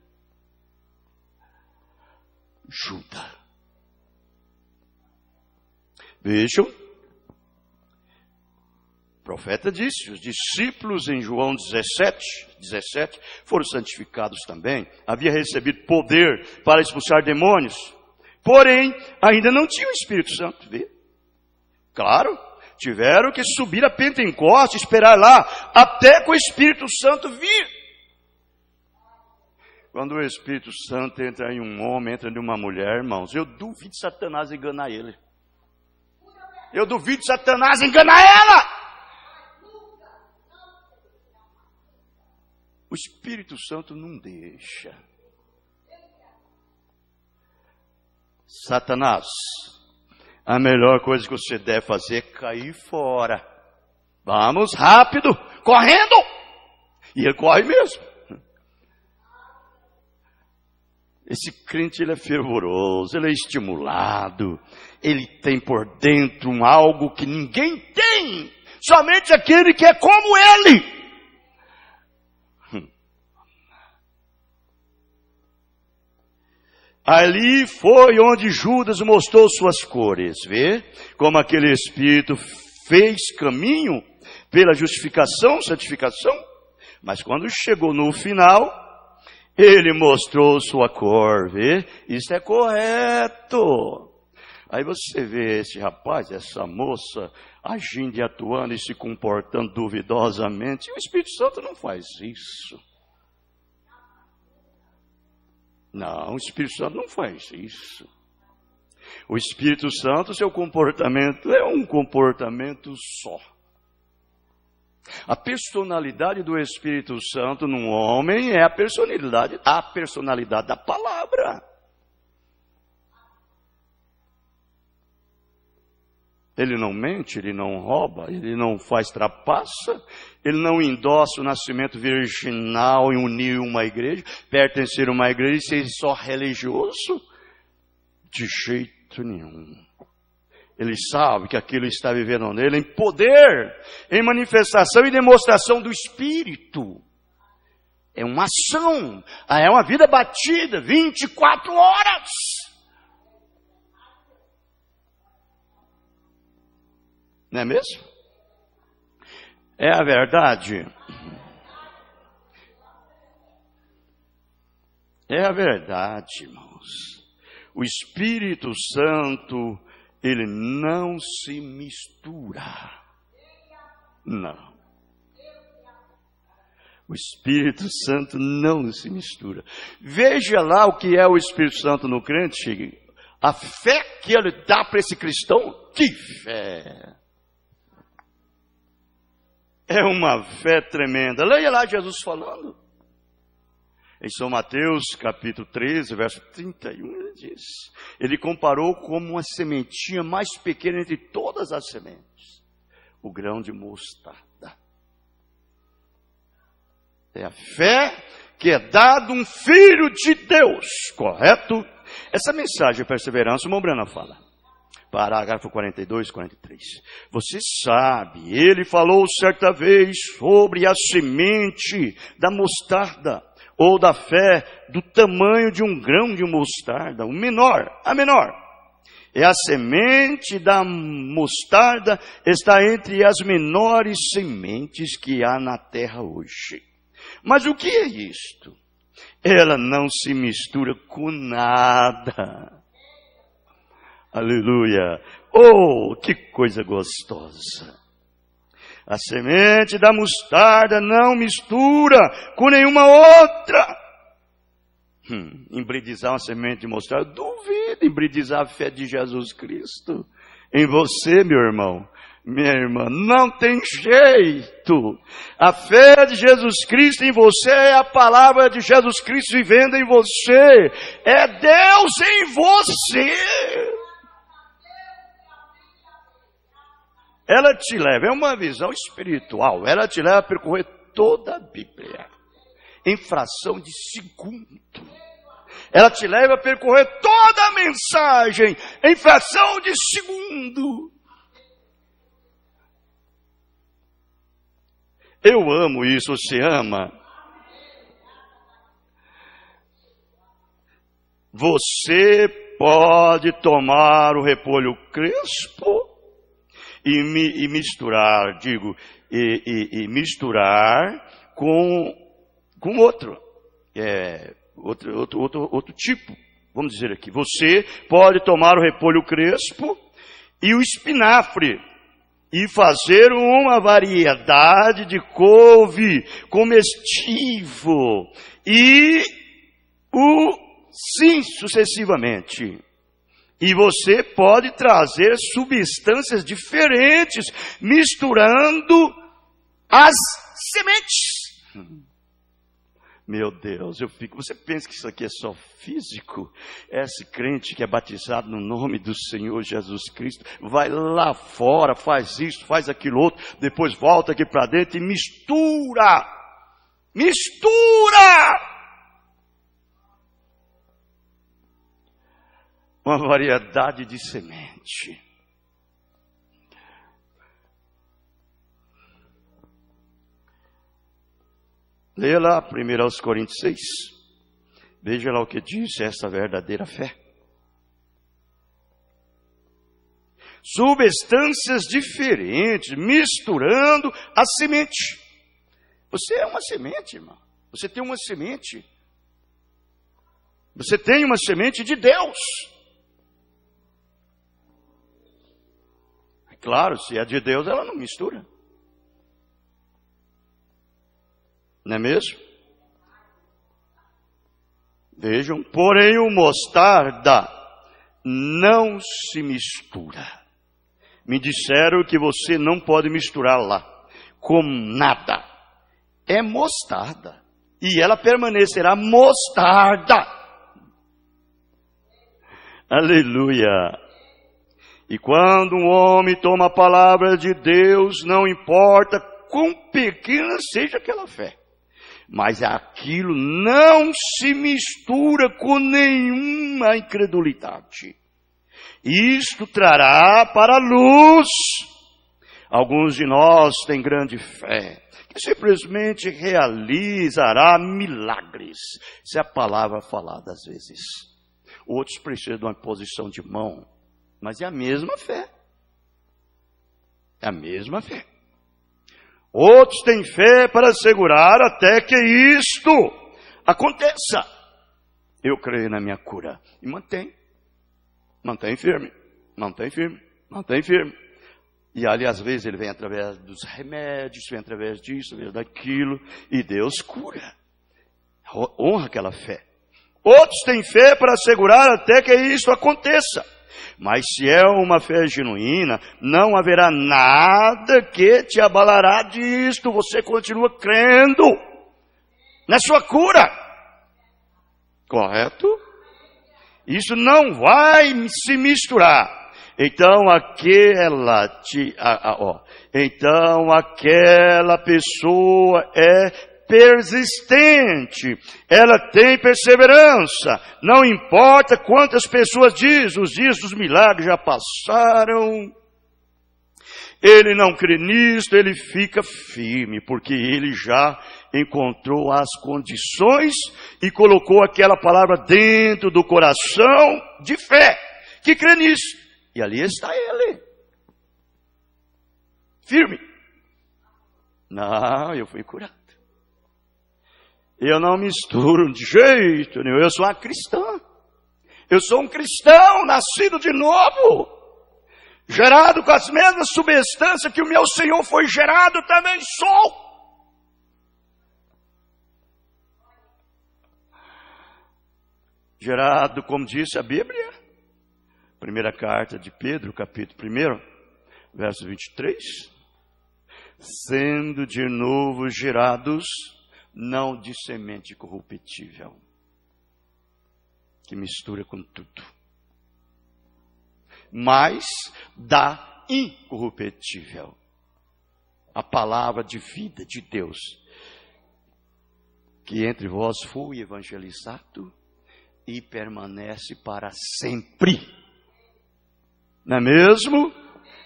Judas. Vejam. O profeta disse, os discípulos em João 17 foram santificados também. Havia recebido poder para expulsar demônios. Porém, ainda não tinham o Espírito Santo. Vê? Claro, tiveram que subir a Pentecoste, esperar lá, até que o Espírito Santo vir. Quando o Espírito Santo entra em um homem, entra em uma mulher, irmãos, eu duvido Satanás enganar ele. Eu duvido Satanás enganar ela. O Espírito Santo não deixa. Satanás, a melhor coisa que você deve fazer é cair fora. Vamos, rápido, correndo. E ele corre mesmo. Esse crente, ele é fervoroso, ele é estimulado. Ele tem por dentro algo que ninguém tem. Somente aquele que é como ele. Ali foi onde Judas mostrou suas cores, vê? Como aquele Espírito fez caminho pela justificação, santificação. Mas quando chegou no final, ele mostrou sua cor, vê? Isso é correto. Aí você vê esse rapaz, essa moça, agindo e atuando e se comportando duvidosamente. E o Espírito Santo não faz isso. Não, o Espírito Santo não faz isso. O Espírito Santo, seu comportamento é um comportamento só. A personalidade do Espírito Santo num homem é a personalidade da palavra. Ele não mente, ele não rouba, ele não faz trapaça, ele não endossa o nascimento virginal e unir uma igreja, pertencer a uma igreja e ser só religioso. De jeito jeito nenhum. Ele sabe que aquilo está vivendo nele em poder, em manifestação e demonstração do Espírito. É uma ação, é uma vida batida, 24 horas. Não é mesmo? É a verdade. É a verdade, irmãos. O Espírito Santo, ele não se mistura. Não. O Espírito Santo não se mistura. Veja lá o que é o Espírito Santo no crente. A fé que ele dá para esse cristão. Que fé! É uma fé tremenda. Leia lá Jesus falando. Em São Mateus, capítulo 13, verso 31, ele diz. Ele comparou como uma sementinha mais pequena entre todas as sementes. O grão de mostarda. É a fé que é dado um filho de Deus, correto? Essa mensagem de perseverança, o irmão Brana fala. Parágrafo 42, 43. Você sabe, ele falou certa vez sobre a semente da mostarda, ou da fé do tamanho de um grão de mostarda, a menor. É a semente da mostarda está entre as menores sementes que há na terra hoje. Mas o que é isto? Ela não se mistura com nada. Aleluia! Oh, que coisa gostosa! A semente da mostarda não mistura com nenhuma outra. Embridizar uma semente de mostarda? Duvido embridizar a fé de Jesus Cristo em você, meu irmão. Minha irmã, não tem jeito. A fé de Jesus Cristo em você é a palavra de Jesus Cristo vivendo em você. É Deus em você. Ela te leva, é uma visão espiritual, ela te leva a percorrer toda a Bíblia, em fração de segundo. Ela te leva a percorrer toda a mensagem, em fração de segundo. Eu amo isso, você ama? Você pode tomar o repolho crespo e misturar, misturar com outro tipo. Vamos dizer aqui, você pode tomar o repolho crespo e o espinafre e fazer uma variedade de couve comestível e sim, sucessivamente. E você pode trazer substâncias diferentes, misturando as sementes. Meu Deus, você pensa que isso aqui é só físico? Esse crente que é batizado no nome do Senhor Jesus Cristo, vai lá fora, faz isso, faz aquilo outro, depois volta aqui para dentro e mistura. Uma variedade de semente. Leia lá 1 Coríntios 6. Veja lá o que diz essa verdadeira fé. Substâncias diferentes, misturando a semente. Você é uma semente, irmão. Você tem uma semente. Você tem uma semente de Deus. Claro, se é de Deus, ela não mistura. Não é mesmo? Vejam, porém o mostarda não se mistura. Me disseram que você não pode misturar lá com nada. É mostarda. E ela permanecerá mostarda. Aleluia. E quando um homem toma a palavra de Deus, não importa quão pequena seja aquela fé, mas aquilo não se mistura com nenhuma incredulidade. Isto trará para a luz. Alguns de nós têm grande fé, que simplesmente realizará milagres. Essa é a palavra falada às vezes. Outros precisam de uma posição de mão, mas é a mesma fé. É a mesma fé. Outros têm fé para assegurar até que isto aconteça. Eu creio na minha cura. E mantém firme. E ali às vezes ele vem através dos remédios, vem através disso, vem daquilo, e Deus cura. Honra aquela fé. Outros têm fé para assegurar até que isto aconteça. Mas se é uma fé genuína, não haverá nada que te abalará disto. Você continua crendo na sua cura. Correto? Isso não vai se misturar. Então aquela pessoa é persistente, ela tem perseverança, não importa quantas pessoas dizem, os dias dos milagres já passaram, ele não crê nisso, ele fica firme, porque ele já encontrou as condições e colocou aquela palavra dentro do coração de fé, que crê nisso, e ali está ele, firme. Não, eu fui curado. Eu não misturo de jeito nenhum. Eu sou uma cristã. Eu sou um cristão nascido de novo. Gerado com as mesmas substâncias que o meu Senhor foi gerado, também sou. Gerado, como disse a Bíblia. Primeira carta de Pedro, capítulo 1, verso 23. Sendo de novo gerados, não de semente corruptível, que mistura com tudo, mas da incorruptível, a palavra de vida de Deus, que entre vós foi evangelizado e permanece para sempre. Não é mesmo?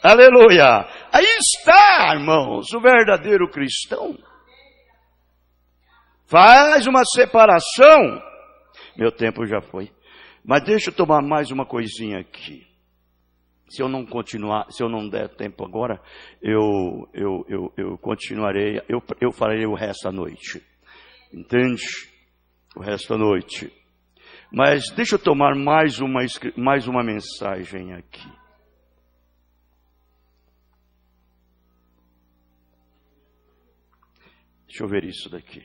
Aleluia! Aí está, irmãos, o verdadeiro cristão. Faz uma separação. Meu tempo já foi. Mas deixa eu tomar mais uma coisinha aqui. Se eu não continuar, se eu não der tempo agora, eu continuarei, eu farei o resto da noite. Entende? O resto da noite. Mas deixa eu tomar mais uma mensagem aqui. Deixa eu ver isso daqui.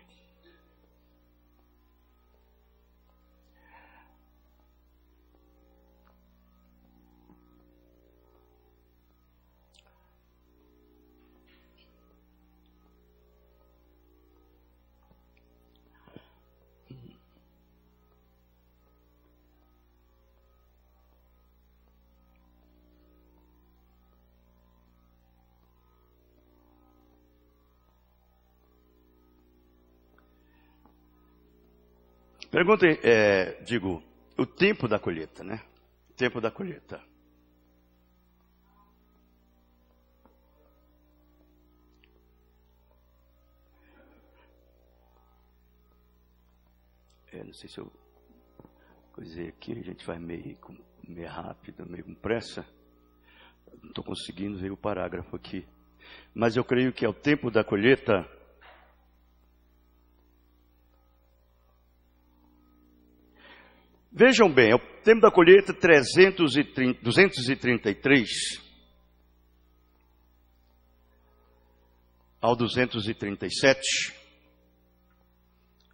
Perguntem, o tempo da colheita, né? O tempo da colheita. Não sei se eu coisei aqui, a gente vai meio rápido, meio com pressa. Não estou conseguindo ver o parágrafo aqui. Mas eu creio que é o tempo da colheita. Vejam bem, é o tempo da colheita 233 ao 237.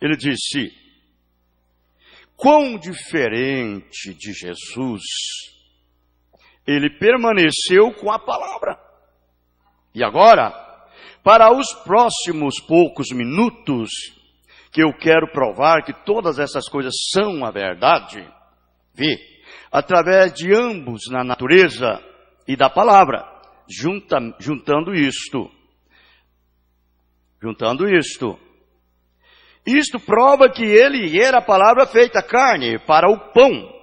Ele disse: quão diferente de Jesus, ele permaneceu com a palavra. E agora, para os próximos poucos minutos, que eu quero provar que todas essas coisas são a verdade, através de ambos na natureza e da palavra, juntando isto. Isto prova que ele era a palavra feita carne para o pão.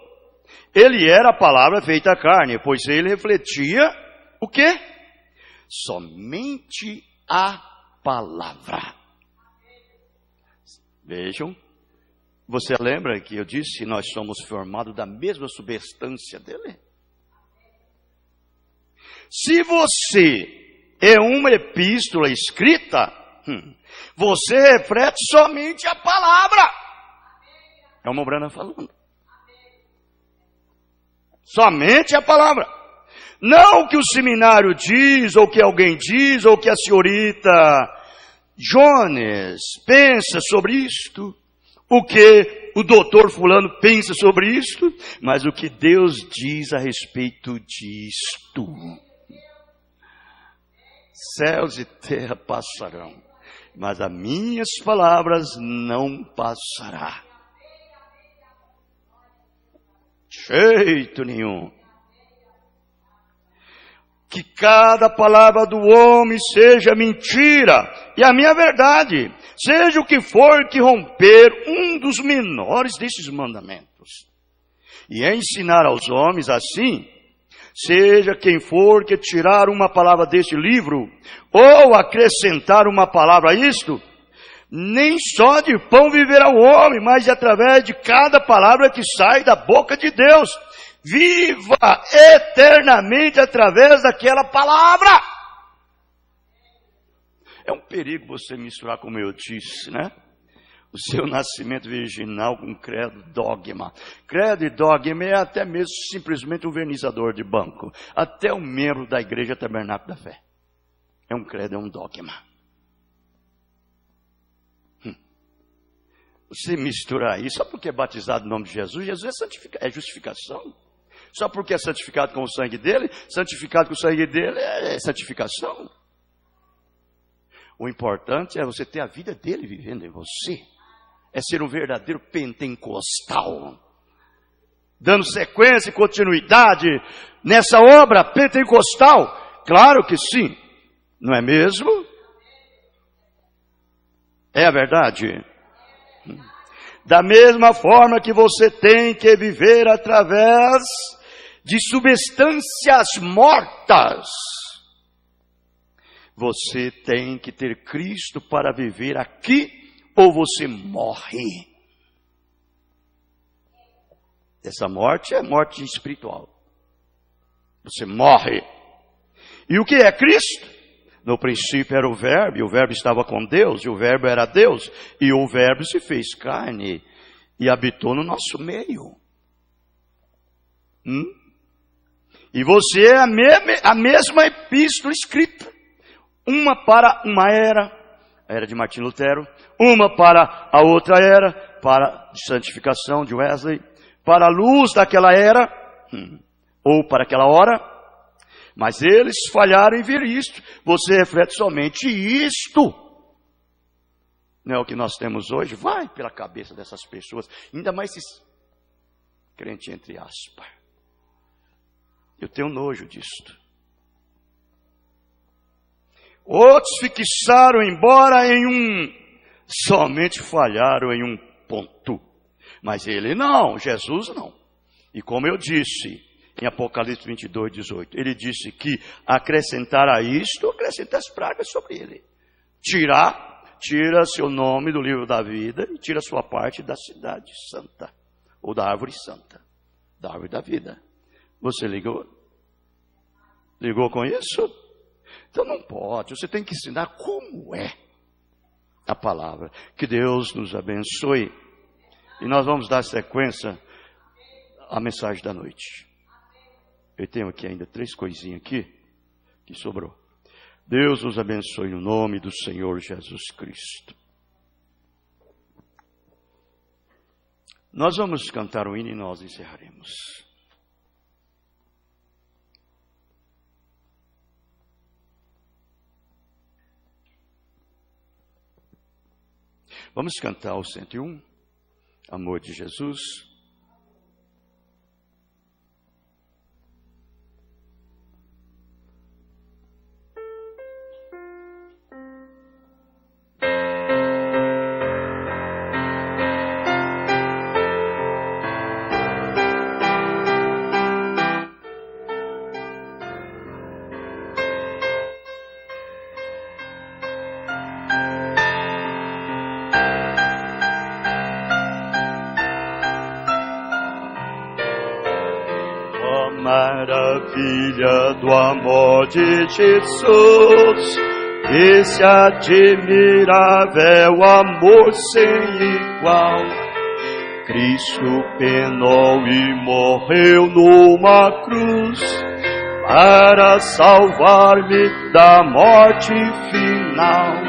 Ele era a palavra feita carne, pois ele refletia o quê? Somente a palavra. Vejam, você lembra que eu disse que nós somos formados da mesma substância dele? Se você é uma epístola escrita, você reflete somente a palavra. É o Mobrana falando. Somente a palavra. Não o que o seminário diz, ou o que alguém diz, ou o que a senhorita Jones pensa sobre isto, o que o doutor fulano pensa sobre isto, mas o que Deus diz a respeito disto. Céus e terra passarão, mas as minhas palavras não passarão. Jeito nenhum. Que cada palavra do homem seja mentira, e a minha verdade, seja o que for que romper um dos menores desses mandamentos. E é ensinar aos homens assim, seja quem for que tirar uma palavra deste livro, ou acrescentar uma palavra a isto, nem só de pão viverá o homem, mas através de cada palavra que sai da boca de Deus. Viva eternamente através daquela palavra. É um perigo você misturar, como eu disse, né? O seu nascimento virginal com credo, dogma. Credo e dogma é até mesmo simplesmente um vernizador de banco. Até um membro da igreja Tabernáculo da Fé. É um credo, é um dogma. Você misturar isso, só porque é batizado no nome de Jesus, Jesus é justificação. Só porque é santificado com o sangue dele, santificado com o sangue dele é santificação. O importante é você ter a vida dele vivendo em você. É ser um verdadeiro pentecostal. Dando sequência e continuidade nessa obra pentecostal. Claro que sim. Não é mesmo? É a verdade. Da mesma forma que você tem que viver através de substâncias mortas, você tem que ter Cristo para viver aqui, ou você morre. Essa morte é morte espiritual. Você morre. E o que é Cristo? No princípio era o Verbo, e o Verbo estava com Deus, e o Verbo era Deus, e o Verbo se fez carne e habitou no nosso meio. E você é a mesma epístola escrita. Uma para uma era, a era de Martim Lutero, uma para a outra era, para a santificação de Wesley, para a luz daquela era, ou para aquela hora. Mas eles falharam em ver isto. Você reflete somente isto. Não é o que nós temos hoje? Vai pela cabeça dessas pessoas. Ainda mais esses crentes entre aspas. Eu tenho nojo disto. Outros fixaram embora em somente falharam em um ponto. Mas ele não, Jesus não. E como eu disse em Apocalipse 22, 18, ele disse que acrescentar a isto, acrescenta as pragas sobre ele. Tira seu nome do livro da vida e tira sua parte da cidade santa, ou da árvore santa, da árvore da vida. Você ligou? Ligou com isso? Então não pode, você tem que ensinar como é a palavra. Que Deus nos abençoe. E nós vamos dar sequência à mensagem da noite. Eu tenho aqui ainda 3 coisinhas aqui que sobrou. Deus nos abençoe no nome do Senhor Jesus Cristo. Nós vamos cantar o hino e nós encerraremos. Vamos cantar o 101, Amor de Jesus. maravilha do amor de Jesus, esse admirável amor sem igual. Cristo penou e morreu numa cruz para salvar-me da morte final.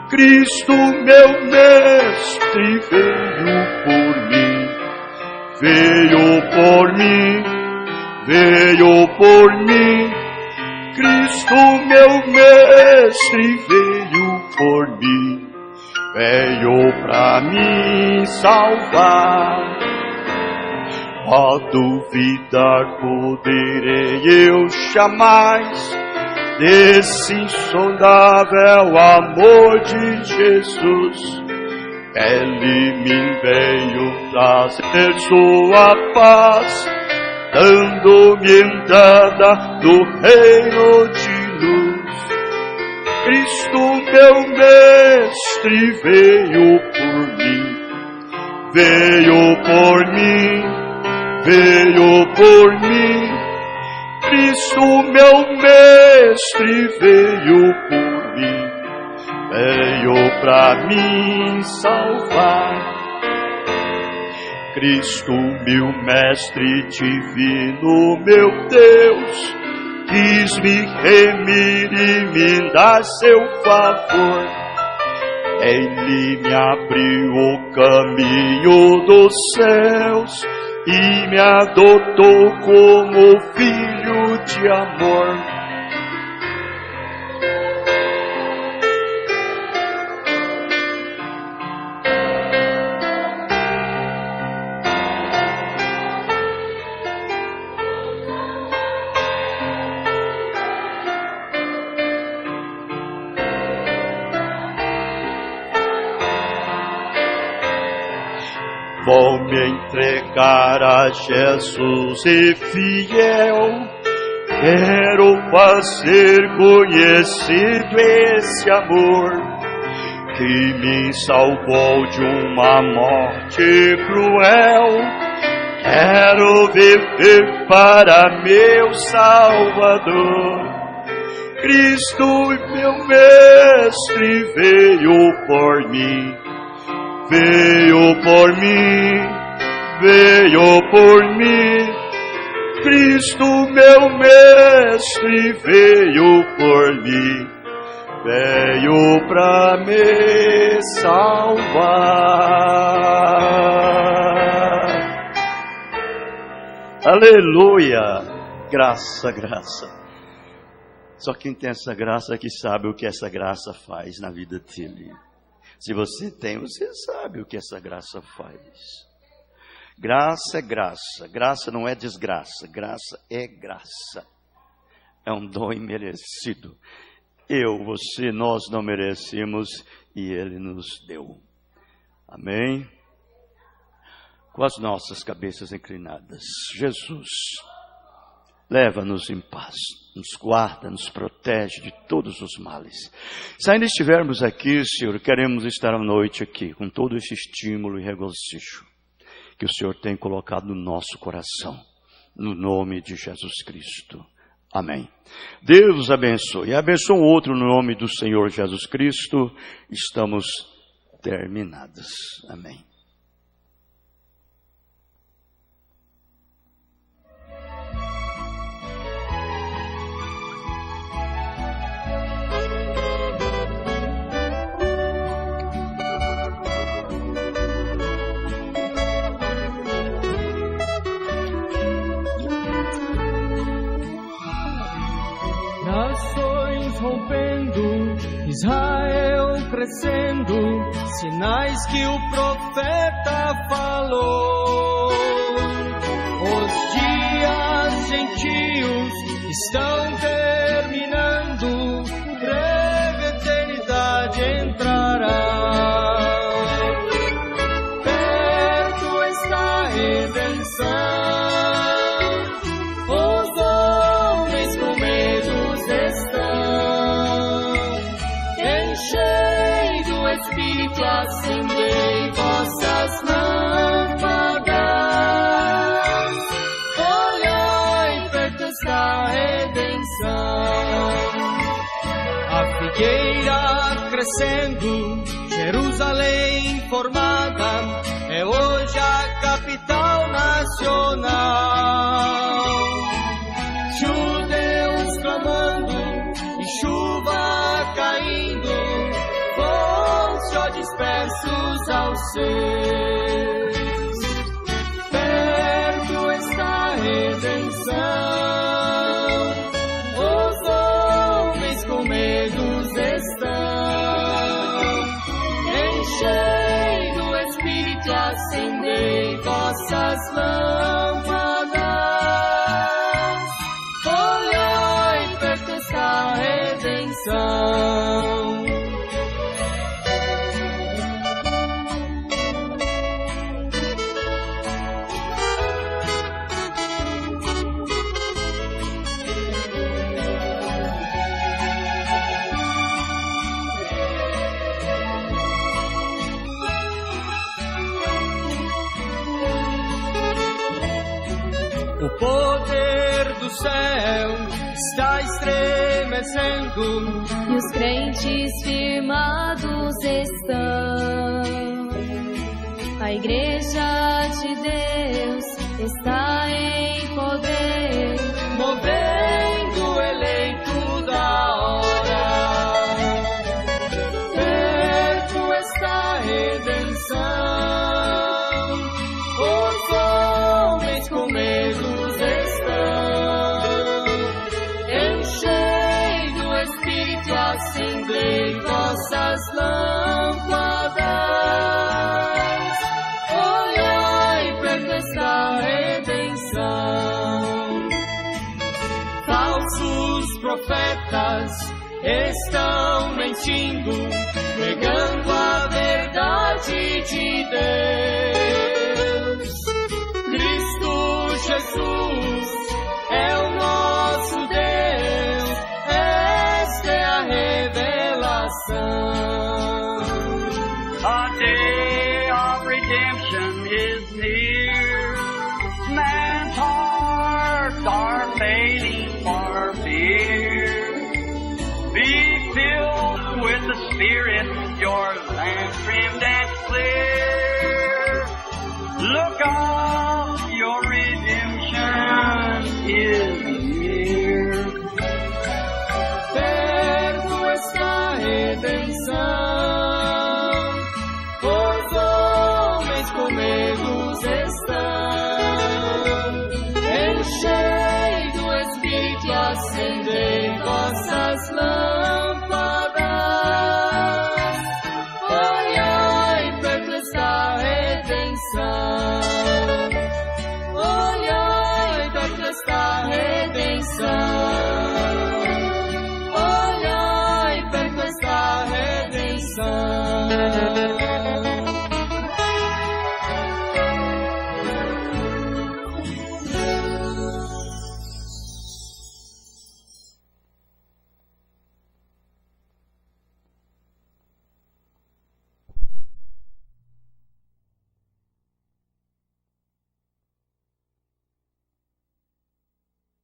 Cristo, meu mestre, veio por mim, veio por mim, veio por mim. Cristo, meu mestre, veio por mim, veio pra me salvar. Ó, duvidar poderei eu jamais desse insondável amor de Jesus. Ele me veio trazer sua paz, dando-me entrada no reino de luz. Cristo, meu mestre, veio por mim, veio por mim, veio por mim. Cristo, meu mestre, veio por mim, veio pra me salvar. Cristo, meu mestre divino, meu Deus, quis me remir e me dar seu favor. Ele me abriu o caminho dos céus e me adotou como filho de amor. Vou me entregar a Jesus e fiel, quero fazer conhecido esse amor que me salvou de uma morte cruel. Quero viver para meu Salvador. Cristo, meu mestre, veio por mim, veio por mim, veio por mim. Cristo, meu mestre, veio por mim, veio pra me salvar. Aleluia! Graça, graça. Só quem tem essa graça é que sabe o que essa graça faz na vida dele. Se você tem, você sabe o que essa graça faz. Graça é graça. Graça não é desgraça. Graça é graça. É um dom imerecido. Eu, você, nós não merecemos e Ele nos deu. Amém? Com as nossas cabeças inclinadas. Jesus, leva-nos em paz, nos guarda, nos protege de todos os males. Se ainda estivermos aqui, Senhor, queremos estar à noite aqui, com todo esse estímulo e regocijo que o Senhor tem colocado no nosso coração, no nome de Jesus Cristo. Amém. Deus os abençoe. E abençoe um outro no nome do Senhor Jesus Cristo. Estamos terminados. Amém. Nações rompendo, Israel crescendo, sinais que o profeta falou. Os dias gentios estão terminando, breve eternidade entrará. Perto está a redenção. Espírito, acendei vossas lâmpadas, olhai perto está figueira crescendo, Jerusalém formada, é hoje a capital nacional. Judeus clamando e chuva caindo, voos ó dispersos aos seus. Perto está a redenção, os homens com medos estão. Enchei do Espírito, acendei vossas lâmpadas. Olhai, perto está a redenção. O poder do céu está estremecendo e os crentes firmados estão. A igreja de Deus está em poder, movendo o eleito da hora. Perto está a redenção, os homens com medos estão. Enchei do Espírito, acendei vossas lâmpadas. Olhai, perto está a redenção. Falsos profetas estão mentindo, negando a verdade de Deus. Cristo Jesus é o nosso Deus, esta é a revelação. A day of redemption is near. Man's hearts are fading for fear. Be filled with the Spirit, your lamp trimmed and clear. Look up, your redemption is near. Perto está a redenção,